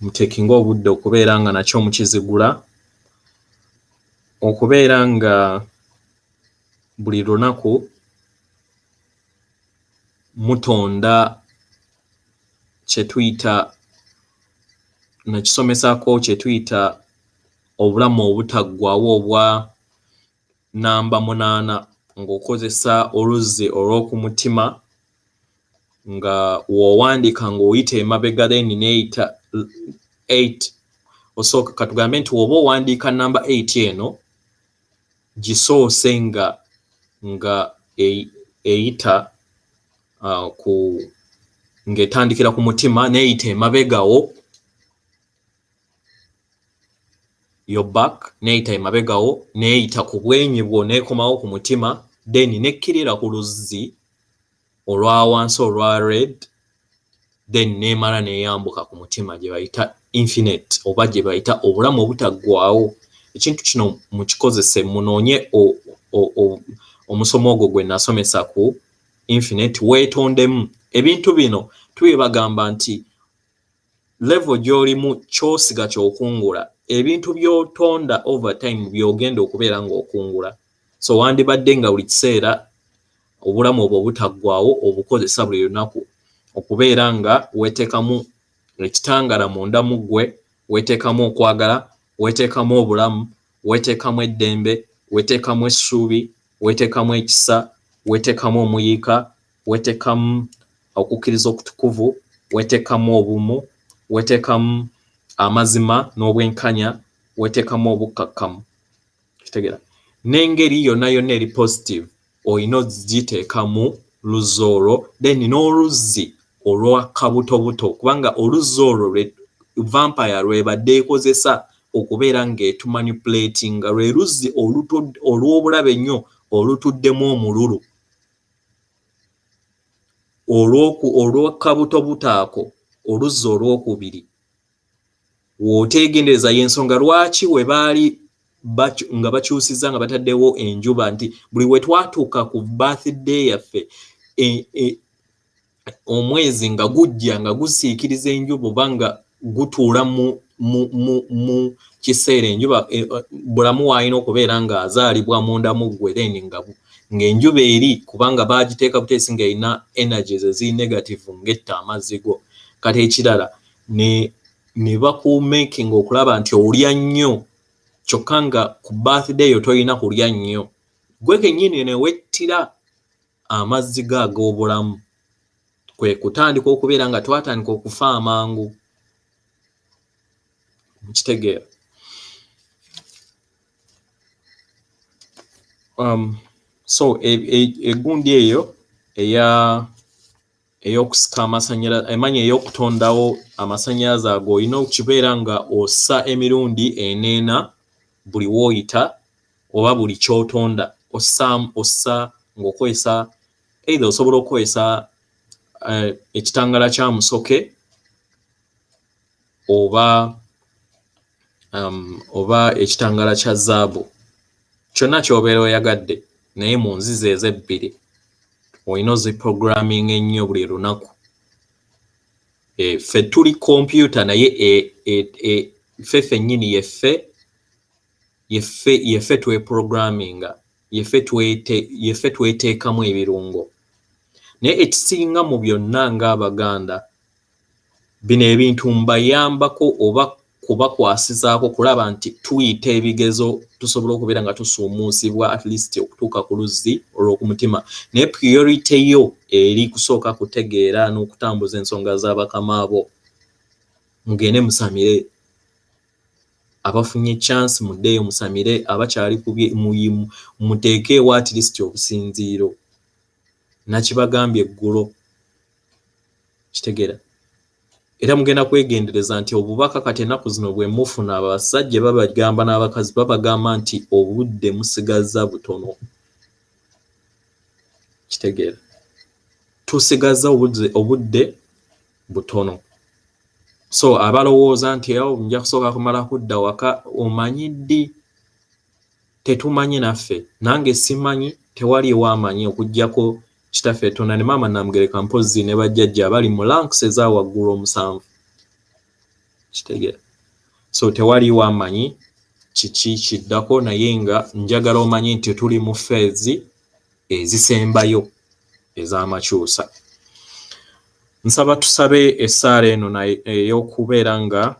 muteekinga obudde okubeera nga nakyo mukizigula, okubeera nga buli lunaku mutonda kye tuyita nakisomesaako kye tuyita obulamu obutaggwaawo obwa namba 8 ng'okozesa oluzzi olw'oku mutima nga w'owandiika ng'oyita emabega then neeyita 8. Osooka katugambe nti woba owandiika namba 8 eno gisoose nga eyita ng'etandikira ku mutima neeyita emabegawo your back, neeyita emabegawo neeyita ku bwenyi bwo neekomawo ku mutima then nekkirira ku luzzi olwa wansi olwa red then neemala neeyambuka ku mutima gye bayita infinite oba gye bayita obulamu obutaggwaawo. Ekintu kino mukikozese munoonye omusomo ogwo gwe nasomesa ku infinite weetondemu. Ebintu bino tubibagamba nti level gy'olimu kyosiga ky'okungula, ebintu by'otonda over time by'ogenda okubeera ng'okungula. So wandibadde nga buli kiseera obulamu obwo butaggwaawo obukozesa buli lunaku okubeera nga weeteekamu ekitangala munda mu ggwe, weeteekamu okwagala, weeteekamu obulamu, weeteekamu eddembe, weeteekamu essuubi, weeteekamu ekisa, weeteekamu omuyiika, weeteekamu okukkiriza okutukuvu, weeteekamu obumu, weeteekamu amazima n'obwenkanya, weeteekamu obukkakkamu. Kitegeera? N'engeri yonna yonna eri positive olina ogiteekamu luzzi olwo, then n'oluzzi olwa kabutobuto, kubanga oluzzi olwo vampire lwebadde ekozesa okubeera ng'etumanipulatinga, lwe luzzi olw'obulabe ennyo olutuddemu omululu. Olw'akabutobuto ako, oluzzi olwokubiri, w'oteegendereza y'ensonga lwaki we baali nga bakyusiza nga bataddewo enjuba, nti buli we twatuuka ku birthday yaffe omwezi nga gujja nga gusiikiriza enjuba oba nga gutuula mu kiseera enjuba bulamu waalina okubeera ng'azaalibwa munda mu ggwe, then ng'enjuba eri kubanga baagiteeka buteesi ng'erina energies eziri negative ng'etta amazzi go. Kati ekirala ne bakumakinga okulaba nti olya nnyo, kyokka nga ku birthday yo tolina kulya nnyo, gwe kennyini ne wettira amazzi go ag'obulamu. Kwe kutandika okubeera nga twatandika okufa amangu. Mukitegeera? So egundi eyo ey'okusika amasannyalaze, emanya ey'okutondawo amasannyalaze ago, olina okukibeera nga ossa emirundi 4 buli w'oyita oba buli ky'otonda. Ossa ng'okozesa either osobola okukozesa ekitangala kya musoke oba ekitangala kya zaabu, kyonna ky'obeera oyagadde, naye mu nzizi ezo ebbiri olina oziprogramming ennyo buli lunaku. Ffe tuli kompyuta naye ffe ffennyini yeffe tweprogramminga, yeffe tweteekamu ebirungo. Naye ekisinga mu byonna ng'Abaganda, bino ebintu mbayambako oba kubakwasizaako kulaba nti tuyita ebigezo tusobola okubeera nga tusuumuusibwa at least okutuuka ku luzzi olw'okumutima. Naye priority yo eri kusooka kutegeera n'okutambuza ensonga z'abakama abo. Mugende musamire, abafunye chance muddeeyo musamire, abakyali kubye muteekeewo at least obusinziiro. Nakibagambye eggulo. Kitegeera? Era mugenda kwegendereza nti obubaka kati ennaku zino bwe mufuna abasajja babagamba n'abakazi babagamba nti obudde musigazza butono. Kitegeera? Tusigazza obudde butono. So abalowooza nti nja kusooka kumala kudda waka, omanyi ddi? Tetumanyi naffe, nange simanyi, tewaliwo amanyi okuggyako kitaffe Tonda ne maama Namugereka mpozzi ne bajjajja abali mu ranks eza waggulu 7. Kitegeera? So tewaliwo amanyi kiki kiddako, naye nga njagala omanyi nti tuli mu feezi ezisembayo ez'amakyusa. Nsaba tusabe essaala eno ey'okubeera nga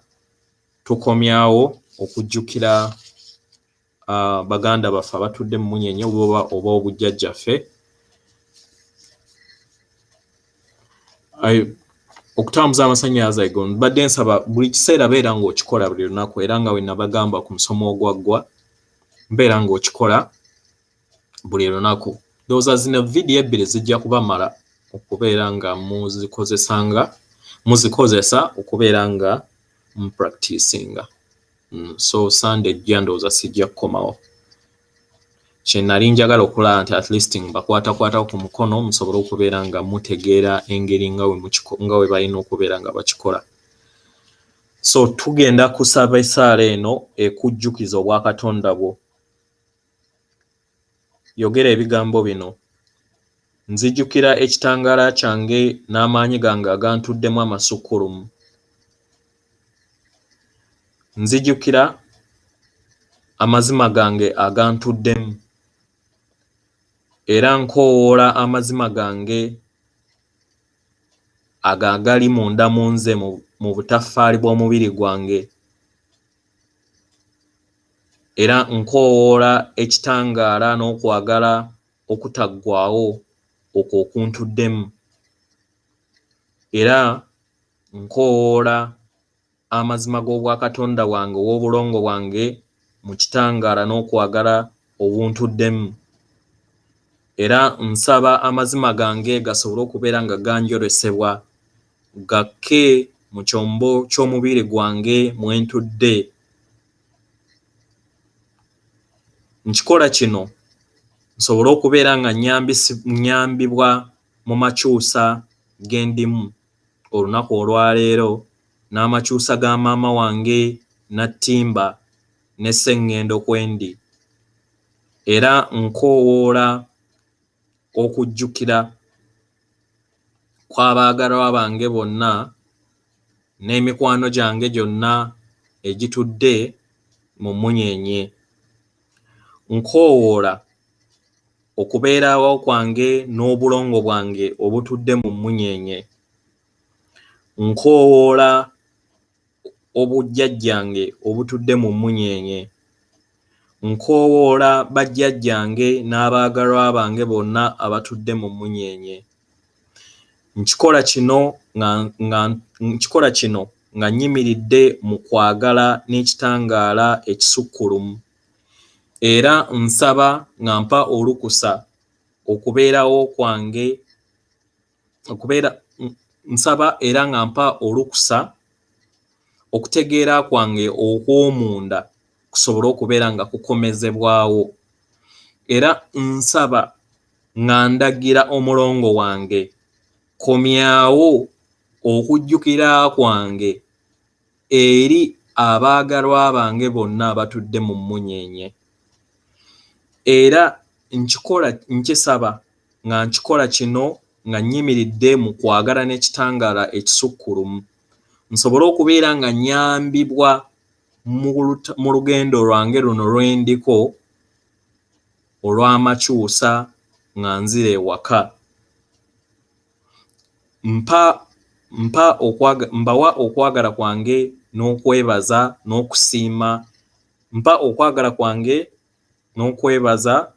tukomyawo okujjukira baganda baffe abatudde mu munyenye oba obujjajjaffe. Okutambuza amasannyalaze ago mbadde nsaba buli kiseera beera ng'okikola buli lunaku, era nga we nabagamba ku musomo ogwaggwa mbeera ng'okikola buli lunaku. Ndowooza zino vidiyo 2 zijja kubamala okubeera nga muzikozesa okubeera nga mupracticinga. So Sunday ejja ndowooza sijja kukomawo. Kye nali njagala okulaba nti at least mbakwatakwatako ku mukono musobole okubeera nga mutegeera engeri nga we balina okubeera nga bakikola. So tugenda kusaba essaala eno ekujjukiza obwakatonda bwo. Yogera ebigambo bino. Nzijukira ekitangaala kyange n'amaanyi gange agantuddemu amasukkulumu. Nzijukira amazima gange agantuddemu era nkoowoola amazima gange agagali munda mu nze mu butaffaali bw'omubiri gwange era nkoowoola ekitangaala n'okwagala okutaggwaawo okwo okuntuddemu era nkoowoola amazima g'obwakatonda bwange ow'obulongo bwange mu kitangaala n'okwagala obuntuddemu era nsaba amazima gange gasobole okubeera nga ganjolesebwa gakke mu kyombo ky'omubiri gwange mwe ntudde. Nkikola kino nsobole okubeera nga nnyambibwa mu makyusa ge ndimu olunaku olwaleero n'amakyusa ga maama wange Nattimba ne Sseŋŋendo kwendi era nkoowoola okujjukira kw'abaagalwa bange bonna n'emikwano gyange gyonna egitudde mu mmunyeenye. Nkoowoola okubeerawo kwange n'obulongo bwange obutudde mu mmunyeenye. Nkoowoola obujjajjange obutudde mu mmunyeenye. Nkoowoola bajjajjange n'abaagalwa bange bonna abatudde mu mmunyeenye. Nkikola kino nga nnyimiridde mu kwagala n'ekitangaala ekisukkulumu era nsaba nga mpa olukusa okubeerawo kwange nsaba era nga mpa olukusa okutegeera kwange okw'omunda kusobole okubeera nga kukomezebwawo era nsaba nga ndagira omulongo wange komyawo okujjukira kwange eri abaagalwa bange bonna abatudde mu mmunyeenye era nkisaba nga nkikola kino nga nnyimiridde mu kwagala n'ekitangaala ekisukkulumu nsobole okubeera nga nnyambibwa mu lugendo lwange luno lwendiko olw'amakyusa nga nzira ewaka. Mbawa okwagala kwange n'okwebaza n'okusiima. Mpa okwagala kwange n'okwebaza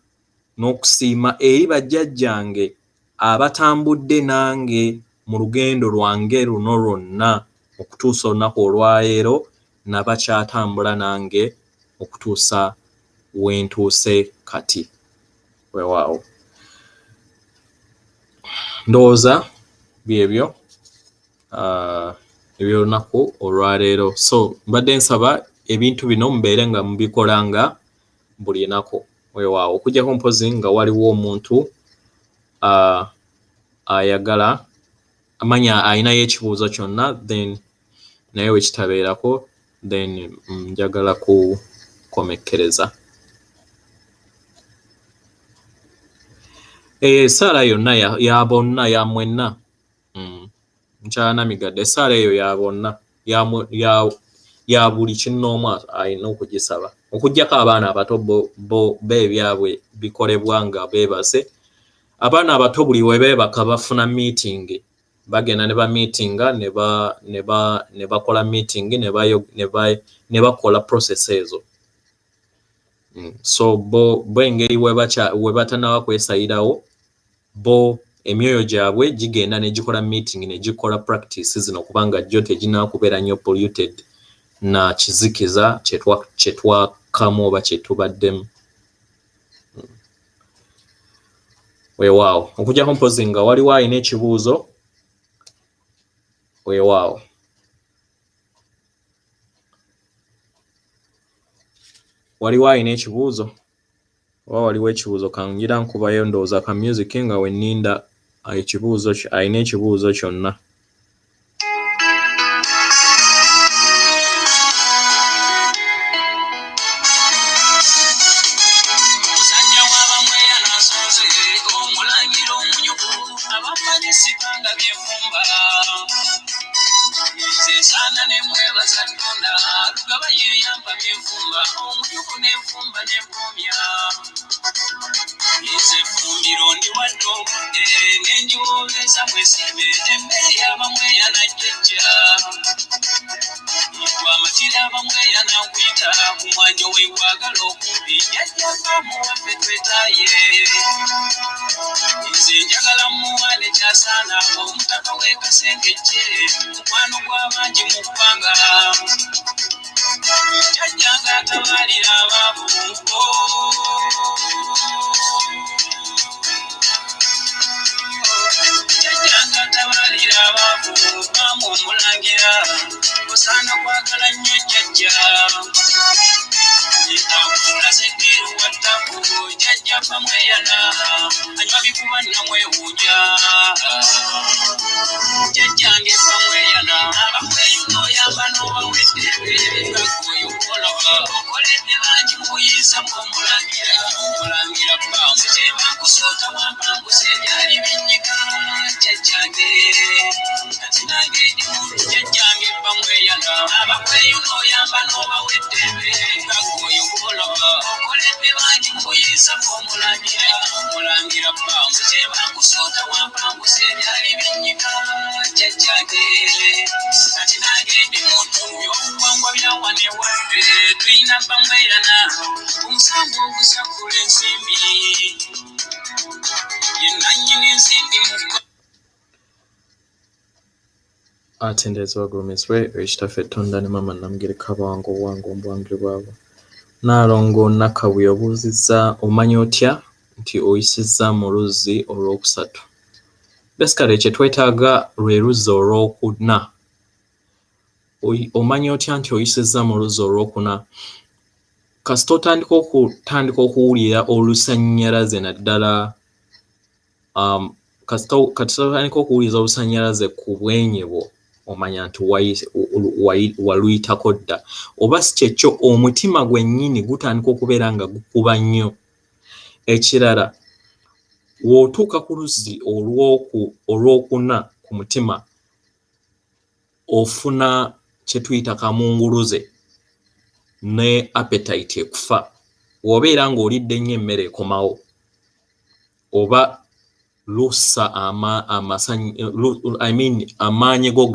n'okusiima eri bajjajjange abatambudde nange mu lugendo lwange luno lwonna okutuusa olunaku olwaleero nabakyatambula nange okutuusa wentuuse kati. Weewaawo. Ndowooza byebyo ebyolunaku olwaleero. So mbadde nsaba ebintu bino mubeere nga mubikolanga buli lunaku. Weewaawo okuggyako mpozi nga waliwo omuntu ayagala amanya ayinayo ekibuuzo kyonna then naye wekitabeerako then njagala kukomekkereza. Essaala yonna ya bonna ya mwenna. Nkyalamigadde essaala eyo ya bonna ya buli kinnoomu alina okugisaba okuggyako abaana abato bo beebyabwe bikolebwa nga beebase. Abaana abato buli we beebaka bafuna meeting bagenda ne bamiitinga ne bakola meeting ne bakola process ezo. So bo engeri we batanaba kwesayirawo bo emyoyo gyabwe gigenda ne gikola meeting ne gikola practice zino kubanga jjo teginaakubeera nnyo polluted na kizikiza kyetwakamu oba kyetubaddemu. Weewaawo okuggyako mpozi nga waliwo alina ekibuuzo. Weewaawo. Waliwo alina ekibuuzo oba waliwo ekibuuzo kangira nkubayo ndowooza ka music nga we nninda alina ekibuuzo kyonna. Musajja w'abamwe yanasonze omulangira omunyuku Sipanga byefumba Sesana nemwebaza Katonda Lugaba yeyamba byefumba Omuyuku nefumba nepomya Nze fumbiro ndi wadde obudde Nenjiwoobeza mwesibe Emmere abamwe yanajjajja Amatira abamwe yanakwita Ku mwanjo we wagala okumpi Jajja bamuwaffe twetaaye Nze njagala muwane kyasana Omutaka w'ekasengejje Mukwano gw'abangi mu ggwanga Jajja ng'atabalira abaavu Jajja ng'atabalira abaavu Maama omulangira Osaana kwagala nnyo jjajja Akula zekiru wattaku Jajja pamweyana Anywa bikuba namwewuunya Jajja nge pamweyana Abamweyuno yamba n'obawedde Bakoyo kolaba Okoledde bangi muyisa mw'omulangira Omulangira bamwe Tebakusoota wampanguse byali binnyika Jajja nge Kati nange ndi muntu Jajja nge pamweyana Abamweyuno yamba n'obawedde Bakoyo kolaba Okoledde bangi muyisa mw'omulangira Omulangira bamwe Tebakusoota wampanguse byali binnyika Jajja nge Kati nange ndi muntu By'obuwangwa byawane wadde Tulina pamweyana Omusango ogusakula ensimbi Yenannyini ensimbi mu Atendezebwa agulumiziibwe ekitaffe Tonda ne Maama Namugereka Bwangu obwangu obwangire bwabwe. Naalongo Nakabuye obuuzizza omanyi otya nti oyisizza mu luzzi olwokusatu. Basically kye twetaaga lwe luzzi olwokuna. Omanyi otya nti oyisizza mu luzzi olwokuna? Kasita otandika okuwulira olusannyalaze naddala kasita otandika okuwuliriza olusannyalaze ku bwenyi bwo omanya nti waluyitako dda. Oba si kyekyo omutima gwennyini gutandika okubeera nga gukuba nnyo. Ekirala w'otuuka ku luzzi olwokuna ku mutima ofuna kye tuyita kamunguluze ne appetite ekufa. W'obeera ng'olidde nnyo emmere ekomawo oba lussa amaanyi go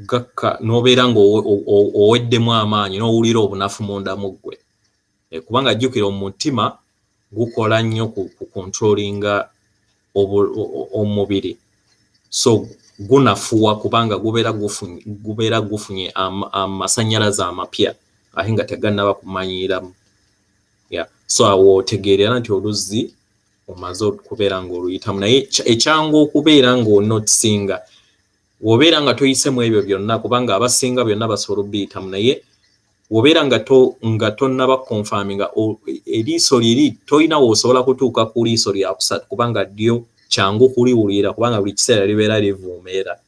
gakka n'obeera ng'oweddemu amaanyi n'owulira obunafu munda mu ggwe. Kubanga jjukira omutima gukola nnyo ku controllinga omubiri. So gunafuwa kubanga gubeera gufunye amasannyalaze amapya ate nga tegannaba kumanyiramu. So awo otegeerera nti oluzzi omaze okubeera ng'oluyitamu. Naye ekyangu okubeera ng'onotisinga w'obeera nga toyisemu ebyo byonna kubanga abasinga byonna basobola obbiyitamu, naye w'obeera nga tonnaba konfaminga eriiso liri tolina w'osobola kutuuka ku liiso lya kusatu kubanga ddyo kyangu kuliwulira kubanga buli kiseera libeera livuumeera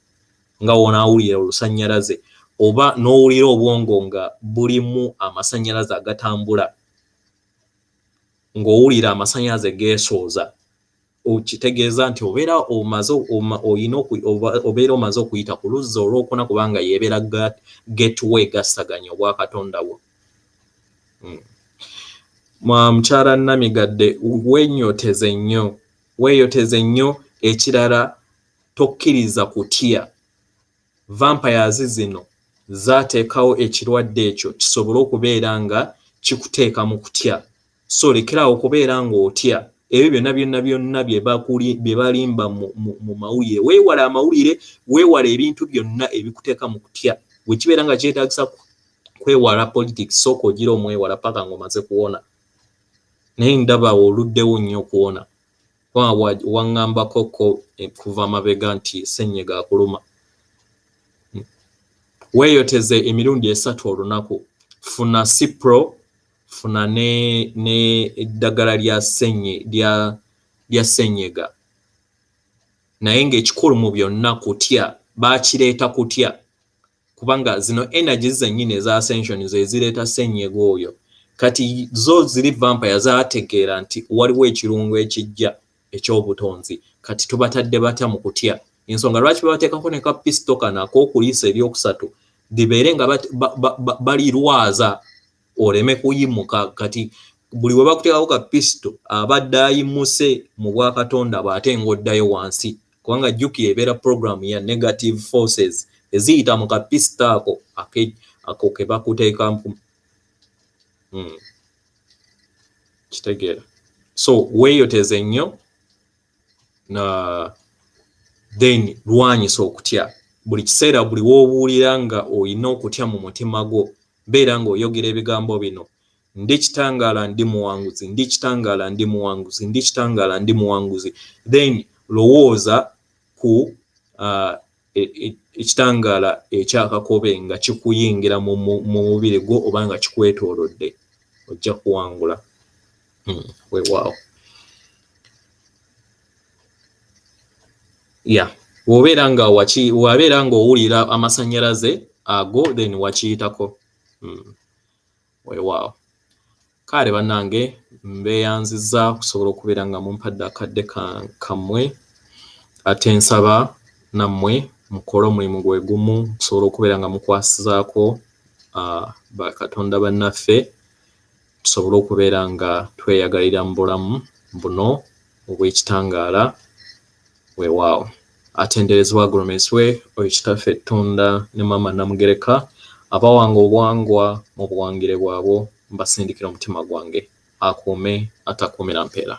nga wonaawulira olusannyalaze oba n'owulira obwongo nga bulimu amasannyalaze agatambula ng'owulira amasannyalaze geesooza. Okitegeeza nti obeera omaze okuyita ku luzzi olwokuna kubanga yeebeera gateway gassaganya obwa Katonda bwo. Mukyala Namigadde weeyoteze nnyo. Ekirala tokkiriza kutya. Vampires zino zaateekawo ekirwadde ekyo kisobole okubeera nga kikuteeka mu kutya. So lekerawo okubeera ng'otya ebyo byonna bye balimba mu mawulire. Weewale amawulire, weewale ebintu byonna ebikuteeka mu kutya. Bwe kibeera nga kyetaagisa kwewala politics sooka ogira omwewala paka ng'omaze kuwona. Naye ndaba oluddewo nnyo okuwona. Waŋŋambako kuva amabega nti ssenyiga akuluma. Weeyoteze emirundi 3 olunaku. Funa Cipro, funa ne eddagala lya ssenyiga. Naye ng'ekikulu mu byonna kutya. Baakireeta kutya kubanga zino energy zennyini eza ascension ze zireeta ssenyiga oyo. Kati zo ziri vampire zaategeera nti waliwo ekirungo ekijja ekyobutonzi kati tubatadde batya mu kutya ensonga lwaki babateekako ne ka pisto kana ak'okuliisa eryokusatu libeere nga balirwaza oleme kuyimuka kati buli we bakuteekako ka pisto abadde ayimuse mu bwakatonda bw'ate ng'oddayo wansi kubanga jjukira ebeera program ya negative forces eziyita mu ka pisto ako ke bakuteekamu kitegeera so weeyoteze nnyo then lwanyisa okutya buli kiseera buli w'obuulira nga olina okutya mu mutima gwo beera ng'oyogera ebigambo bino ndi kitangaala ndi muwanguzi ndi kitangaala ndi muwanguzi ndi kitangaala ndi muwanguzi then lowooza ku ekitangaala ekyakakobe nga kikuyingira mu mubiri gwo oba nga kikwetoolodde ojja kuwangula weewaawo bw'obeera nga owulira amasanyalaze ago then wakiyitako weewaawo kale bannange mbeeyanzizza kusobola okubeera nga mumpadde akadde kammwe ate nsaba nammwe mukole omulimu gwe gumu kusobola okubeera nga mukwasizaako bakatonda bannaffe tusobole okubeera nga tweyagalira mu bulamu buno obw'ekitangaala weewaawo atenderezebwa agulumizibwe oyo kitaffe Tonda ne Maama Namugereka abawanga obuwangwa mu buwangire bwabwo mbasindikira omutima gwange akuume atakuumira mpeera